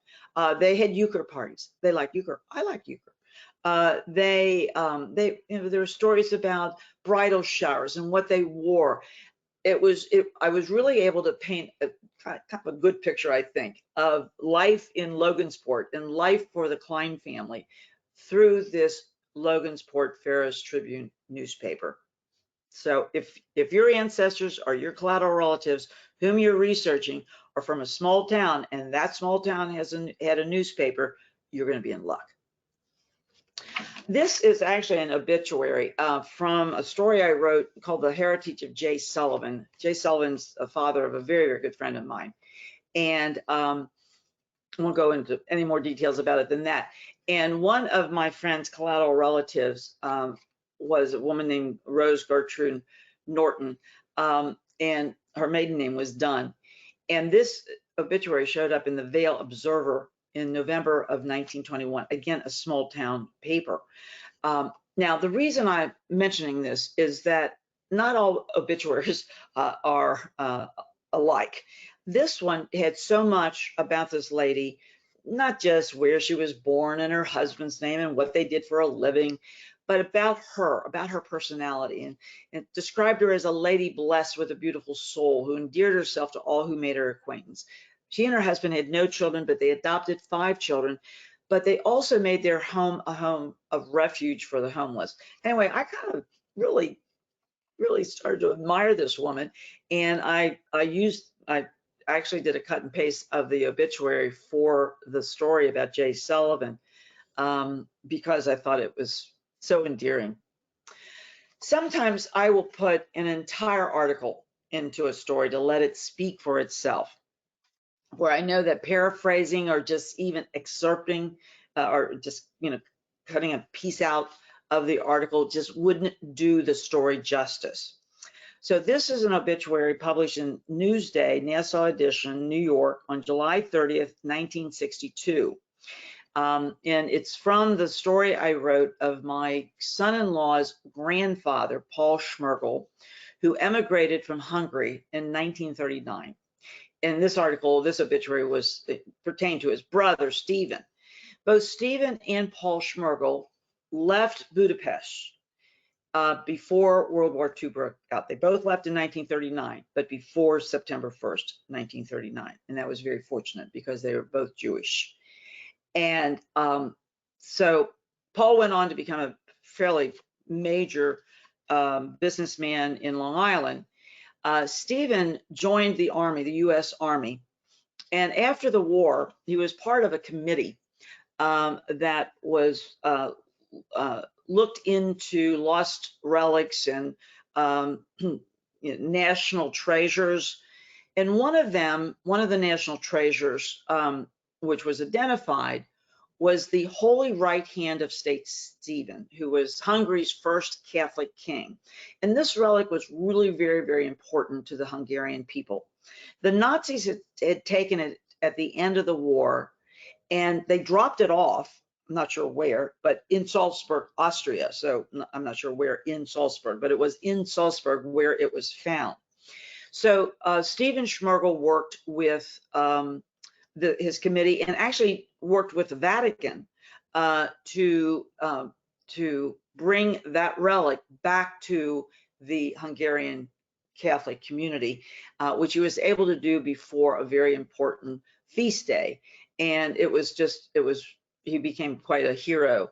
They had euchre parties. They like euchre. I like euchre. There were stories about bridal showers and what they wore. I was really able to paint a kind of a good picture, I think, of life in Logansport and life for the Klein family through this Logansport Ferris Tribune newspaper. So if your ancestors or your collateral relatives whom you're researching are from a small town and that small town had a newspaper, you're going to be in luck. This is actually an obituary from a story I wrote called The Heritage of Jay Sullivan. Jay Sullivan's a father of a very, very good friend of mine. And I won't go into any more details about it than that. And one of my friend's collateral relatives was a woman named Rose Gertrude Norton, and her maiden name was Dunn. And this obituary showed up in the Vale Observer in November of 1921, again, a small town paper. Now, the reason I'm mentioning this is that not all obituaries are alike. This one had so much about this lady, not just where she was born and her husband's name and what they did for a living, but about her personality, and it described her as a lady blessed with a beautiful soul who endeared herself to all who made her acquaintance. She and her husband had no children, but they adopted 5 children, but they also made their home a home of refuge for the homeless. Anyway, I kind of really started to admire this woman, and I actually did a cut and paste of the obituary for the story about Jay Sullivan because I thought it was so endearing. Sometimes I will put an entire article into a story to let it speak for itself, where I know that paraphrasing or just even excerpting or just, cutting a piece out of the article just wouldn't do the story justice. So this is an obituary published in Newsday, Nassau edition, New York, on July 30th, 1962. And it's from the story I wrote of my son-in-law's grandfather, Paul Schmergel, who emigrated from Hungary in 1939. In this article, this obituary pertained to his brother, Stephen. Both Stephen and Paul Schmergel left Budapest before World War II broke out. They both left in 1939, but before September 1st, 1939. And that was very fortunate because they were both Jewish. And so Paul went on to become a fairly major businessman in Long Island. Stephen joined the Army, the US Army. And after the war, he was part of a committee that was looked into lost relics and national treasures. And one of the national treasures, which was identified, was the holy right hand of Saint Stephen, who was Hungary's first Catholic king. And this relic was really very, very important to the Hungarian people. The Nazis had taken it at the end of the war, and they dropped it off, I'm not sure where, but in Salzburg, Austria. So I'm not sure where in Salzburg, but it was in Salzburg where it was found. So Stephen Schmergel worked with his committee and actually worked with the Vatican to bring that relic back to the Hungarian Catholic community, which he was able to do before a very important feast day. And he became quite a hero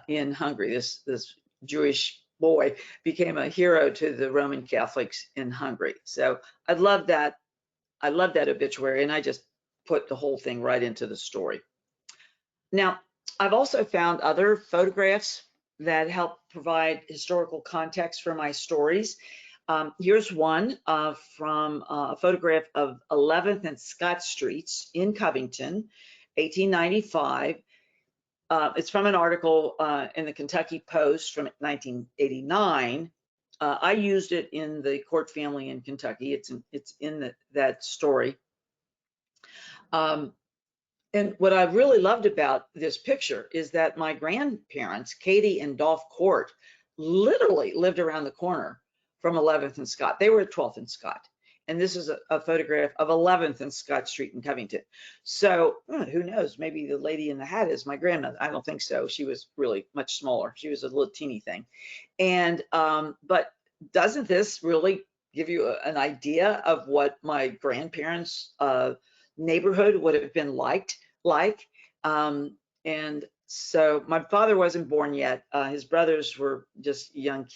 in Hungary. This Jewish boy became a hero to the Roman Catholics in Hungary. So I love that obituary, and I just put the whole thing right into the story. Now, I've also found other photographs that help provide historical context for my stories. Here's one from a photograph of 11th and Scott Streets in Covington, 1895. It's from an article in the Kentucky Post from 1989. I used it in the Court Family in Kentucky. It's in that story. And what I really loved about this picture is that my grandparents, Katie and Dolph Court, literally lived around the corner from 11th and Scott. They were at 12th and Scott. And this is a photograph of 11th and Scott Street in Covington. So who knows, maybe the lady in the hat is my grandmother. I don't think so. She was really much smaller. She was a little teeny thing. And, but doesn't this really give you an idea of what my grandparents' neighborhood would have been like. And so my father wasn't born yet. His brothers were just young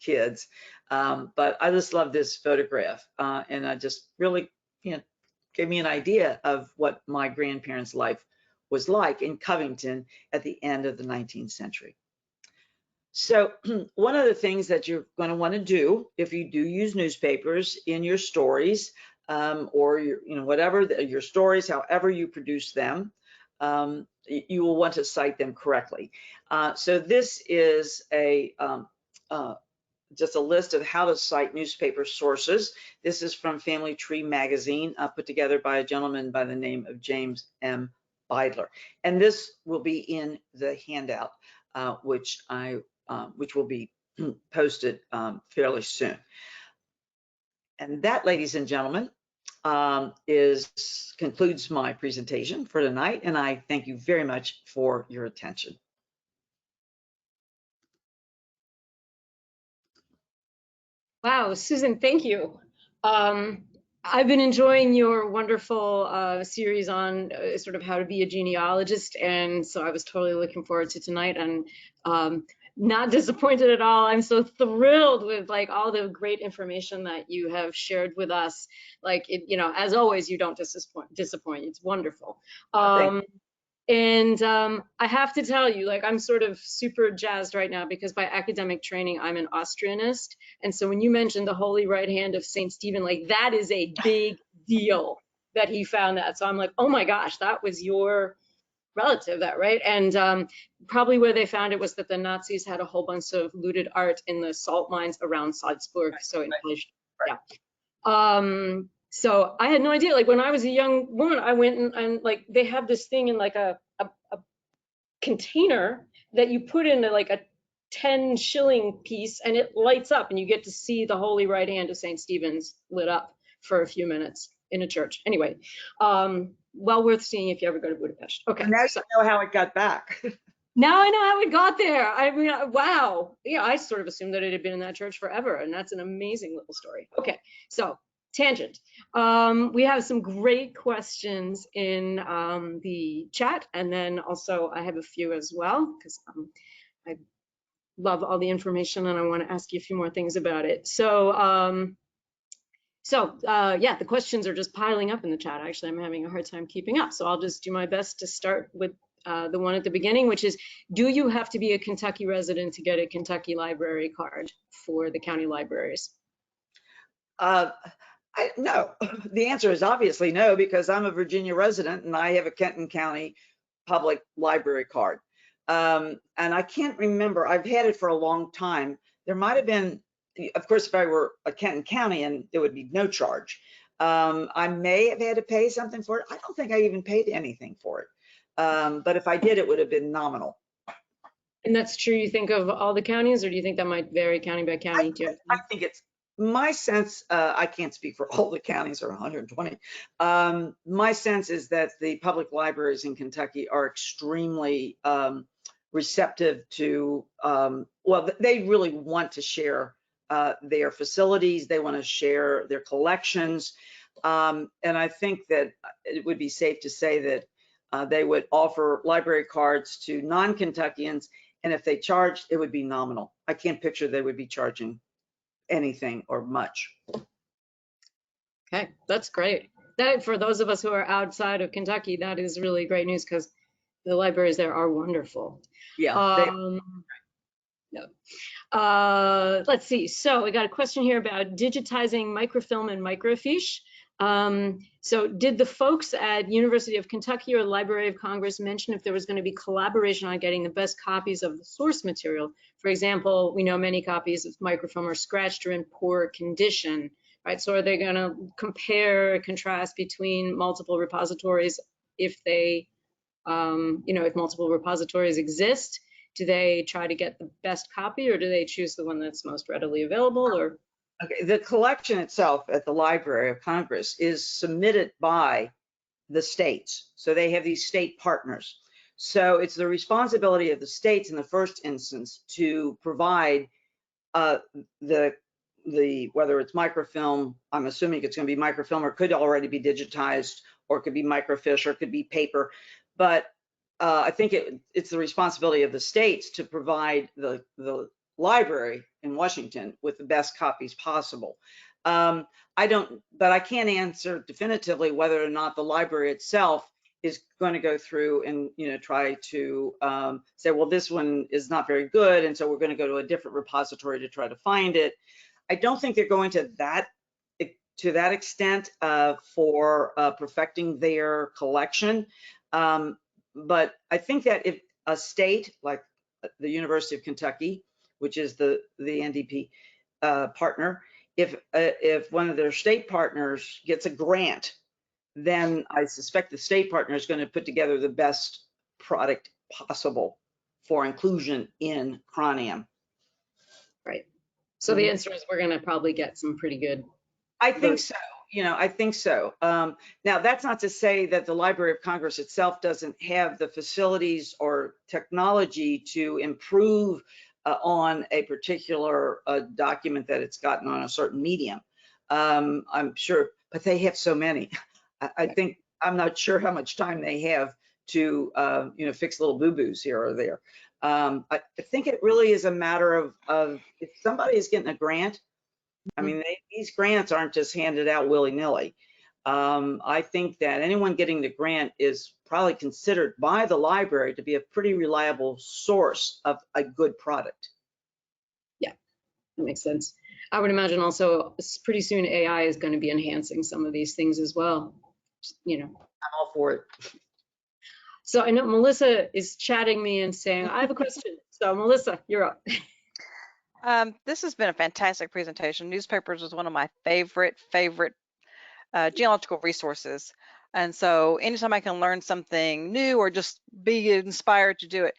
kids. But I just love this photograph. And I just really, gave me an idea of what my grandparents' life was like in Covington at the end of the 19th century. So one of the things that you're going to want to do if you do use newspapers in your stories, or your, whatever your stories, however you produce them, you will want to cite them correctly. So this is just a list of how to cite newspaper sources. This is from Family Tree magazine, put together by a gentleman by the name of James M. Beidler. And this will be in the handout, which will be posted fairly soon. And that, ladies and gentlemen, concludes my presentation for tonight. And I thank you very much for your attention. Wow, Susan, thank you. I've been enjoying your wonderful series on sort of how to be a genealogist, and so I was totally looking forward to tonight, and not disappointed at all. I'm so thrilled with like all the great information that you have shared with us. Like, as always, you don't disappoint. It's wonderful. And I have to tell you, like, I'm sort of super jazzed right now because by academic training, I'm an Austrianist. And so when you mentioned the holy right hand of St. Stephen, like, that is a big deal that he found that. So I'm like, oh my gosh, that was your relative, that, right? And probably where they found it was that the Nazis had a whole bunch of looted art in the salt mines around Salzburg. So yeah. So I had no idea. Like when I was a young woman, I went and like they have this thing in like a container that you put in like a 10 shilling piece and it lights up and you get to see the holy right hand of St. Stephen's lit up for a few minutes in a church. Anyway, well worth seeing if you ever go to Budapest. Okay. And now you know how it got back. Now I know how it got there. I mean, wow. Yeah, I sort of assumed that it had been in that church forever, and that's an amazing little story. Okay, so tangent. We have some great questions in the chat, and then also I have a few as well, because I love all the information and I want to ask you a few more things about it. So, yeah, the questions are just piling up in the chat. Actually, I'm having a hard time keeping up, so I'll just do my best to start with the one at the beginning, which is, do you have to be a Kentucky resident to get a Kentucky library card for the county libraries? No, the answer is obviously no, because I'm a Virginia resident and I have a Kenton County public library card. And I can't remember, I've had it for a long time. There might have been, of course, if I were a Kenton County and there would be no charge. I may have had to pay something for it. I don't think I even paid anything for it. But if I did, it would have been nominal. And that's true, you think, of all the counties, or do you think that might vary county by county? I think it's my sense, I can't speak for all the counties or 120. My sense is that the public libraries in Kentucky are extremely receptive to, well, they really want to share their facilities. They want to share their collections. And I think that it would be safe to say that they would offer library cards to non-Kentuckians, and if they charged, it would be nominal. I can't picture they would be charging anything or much. Okay, that's great. That, for those of us who are outside of Kentucky, that is really great news because the libraries there are wonderful. Yeah. Let's see. So we got a question here about digitizing microfilm and microfiche. So did the folks at University of Kentucky or the Library of Congress mention if there was going to be collaboration on getting the best copies of the source material? For example, we know many copies of microfilm are scratched or in poor condition, right? So are they going to compare, contrast between multiple repositories if they, if multiple repositories exist? Do they try to get the best copy, or do they choose the one that's most readily available? Or okay, the collection itself at the Library of Congress is submitted by the states. So they have these state partners. So it's the responsibility of the states in the first instance to provide the whether it's microfilm, I'm assuming it's going to be microfilm, or it could already be digitized, or it could be microfiche, or it could be paper. But I think it's the responsibility of the states to provide the library in Washington with the best copies possible. But I can't answer definitively whether or not the library itself is going to go through and try to say, well, this one is not very good, and so we're going to go to a different repository to try to find it. I don't think they're going to that extent for perfecting their collection. But I think that if a state like the University of Kentucky, which is the NDP partner, if one of their state partners gets a grant, then I suspect the state partner is going to put together the best product possible for inclusion in CRONAM. Right. So the answer is we're going to probably get some pretty good. I think so. I think so. Now, that's not to say that the Library of Congress itself doesn't have the facilities or technology to improve on a particular document that it's gotten on a certain medium. I'm sure, but they have so many. I think I'm not sure how much time they have to fix little boo-boos here or there. I think it really is a matter of if somebody is getting a grant. I mean, these grants aren't just handed out willy-nilly. I think that anyone getting the grant is probably considered by the library to be a pretty reliable source of a good product. Yeah, that makes sense. I would imagine also pretty soon AI is going to be enhancing some of these things as well. I'm all for it. So I know Melissa is chatting me and saying, I have a question. So Melissa, you're up. This has been a fantastic presentation. Newspapers was one of my favorite genealogical resources. And so anytime I can learn something new or just be inspired to do it.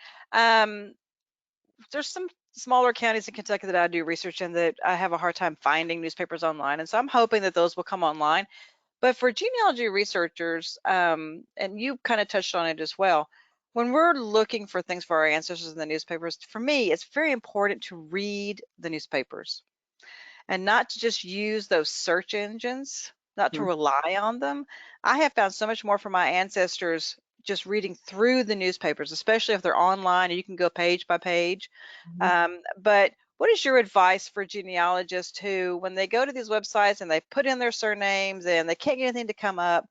There's some smaller counties in Kentucky that I do research in that I have a hard time finding newspapers online. And so I'm hoping that those will come online. But for genealogy researchers, and you kind of touched on it as well, when we're looking for things for our ancestors in the newspapers, for me, it's very important to read the newspapers and not to just use those search engines, not to rely on them. I have found so much more for my ancestors just reading through the newspapers, especially if they're online and you can go page by page. But what is your advice for genealogists who, when they go to these websites and they put in their surnames and they can't get anything to come up,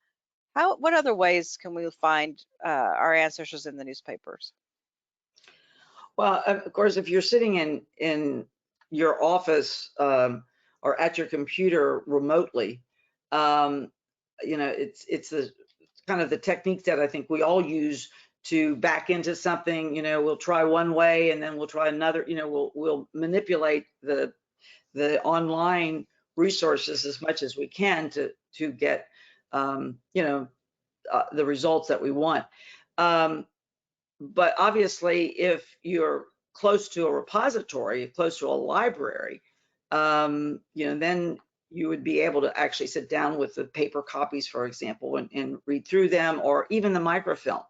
what other ways can we find our ancestors in the newspapers? Well, of course, if you're sitting in your office or at your computer remotely, it's the kind of the techniques that I think we all use to back into something. We'll try one way and then we'll try another. We'll manipulate the online resources as much as we can to get the results that we want. But obviously, if you're close to a repository, close to a library, then you would be able to actually sit down with the paper copies, for example, and read through them, or even the microfilm.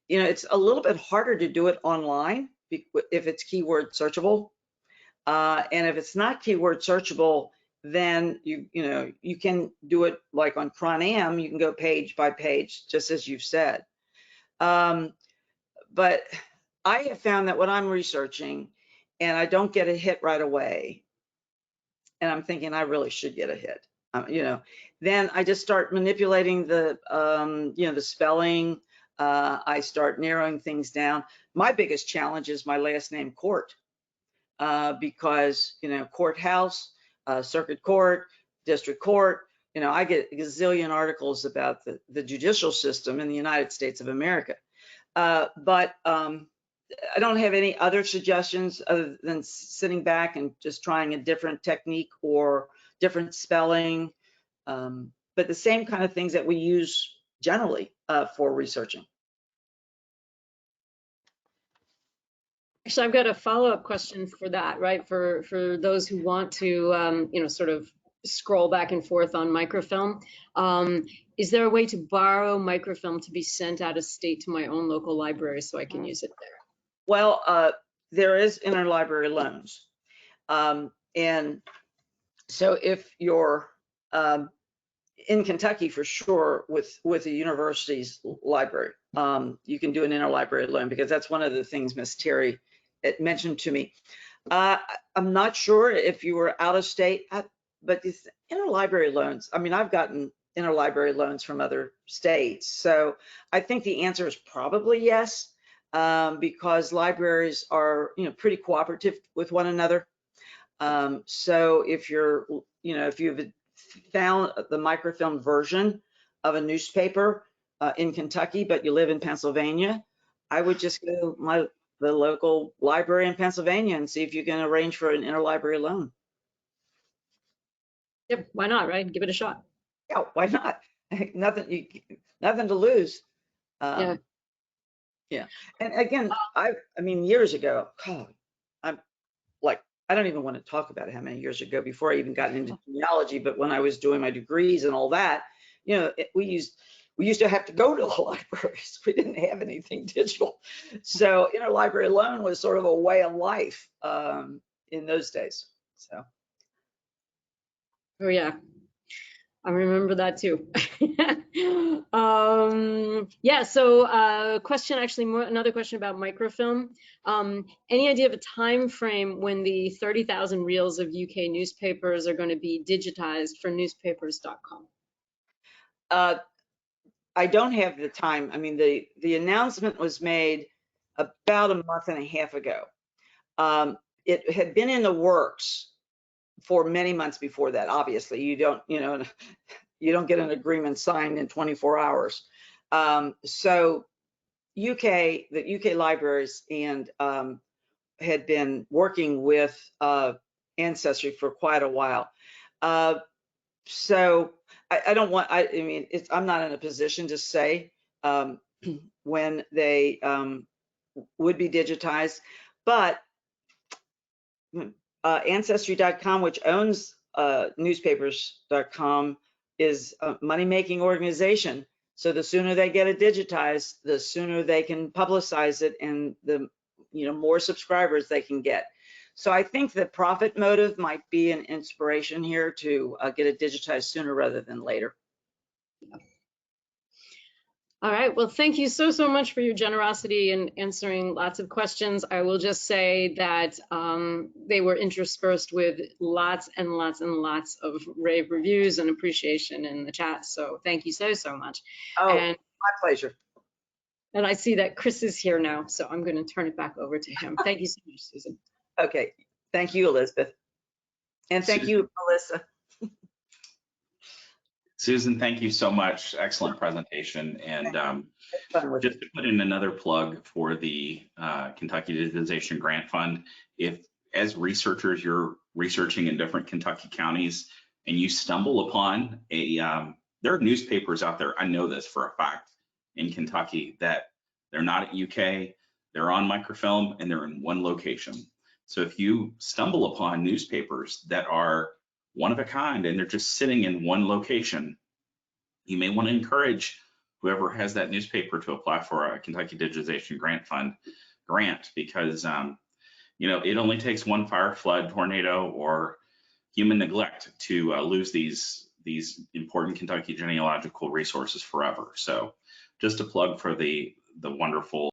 It's a little bit harder to do it online if it's keyword searchable. And if it's not keyword searchable, then you can do it like on CRONAM. You can go page by page, just as you've said. But I have found that when I'm researching and I don't get a hit right away, and I'm thinking I really should get a hit, then I just start manipulating the spelling. I start narrowing things down. My biggest challenge is my last name, Court, because courthouse, circuit court, district court. I get a gazillion articles about the judicial system in the United States of America. But I don't have any other suggestions other than sitting back and just trying a different technique or different spelling, but the same kind of things that we use generally for researching. Actually, I've got a follow-up question for that, right? For those who want to, sort of scroll back and forth on microfilm. Is there a way to borrow microfilm to be sent out of state to my own local library so I can use it there? Well, there is interlibrary loans. And so if you're in Kentucky, for sure, with the university's library, you can do an interlibrary loan, because that's one of the things Miss Terry mentioned to me. I'm not sure if you were out of state, but these interlibrary loans, I mean, I've gotten interlibrary loans from other states. So I think the answer is probably yes, because libraries are, pretty cooperative with one another. So if you're, if you've found the microfilm version of a newspaper in Kentucky, but you live in Pennsylvania, I would just go to the local library in Pennsylvania and see if you can arrange for an interlibrary loan. Yep, why not, right? Give it a shot. Yeah, why not? Nothing to lose. Yeah. Yeah. And again, I mean, years ago, I don't even want to talk about how many years ago before I even got into genealogy, but when I was doing my degrees and all that, we used to have to go to the libraries. We didn't have anything digital. So interlibrary loan was sort of a way of life in those days. So. Oh yeah, I remember that too. Yeah, so another question about microfilm. Any idea of a time frame when the 30,000 reels of UK newspapers are going to be digitized for newspapers.com? I don't have the time. I mean, the announcement was made about a month and a half ago. It had been in the works for many months before that. Obviously, you don't get an agreement signed in 24 hours. So the UK libraries and had been working with Ancestry for quite a while. So I don't want, I mean, I'm not in a position to say when they would be digitized, but Ancestry.com, which owns newspapers.com, is a money-making organization. So the sooner they get it digitized, the sooner they can publicize it, and the more subscribers they can get. So I think the profit motive might be an inspiration here to get it digitized sooner rather than later. All right, well, thank you so much for your generosity in answering lots of questions. I will just say that they were interspersed with lots and lots and lots of rave reviews and appreciation in the chat. So thank you so much. Oh, and my pleasure. And I see that Chris is here now, so I'm going to turn it back over to him. Thank you so much, Susan. Okay, thank you, Elizabeth. And thank you, Melissa. Susan, thank you so much. Excellent presentation. And just to put in another plug for the Kentucky Digitization Grant Fund, if as researchers you're researching in different Kentucky counties and you stumble upon there are newspapers out there, I know this for a fact, in Kentucky that they're not at UK, they're on microfilm, and they're in one location. So if you stumble upon newspapers that are one of a kind and they're just sitting in one location, you may want to encourage whoever has that newspaper to apply for a Kentucky Digitization Grant Fund grant, because it only takes one fire, flood, tornado, or human neglect to lose these important Kentucky genealogical resources forever. So just a plug for the wonderful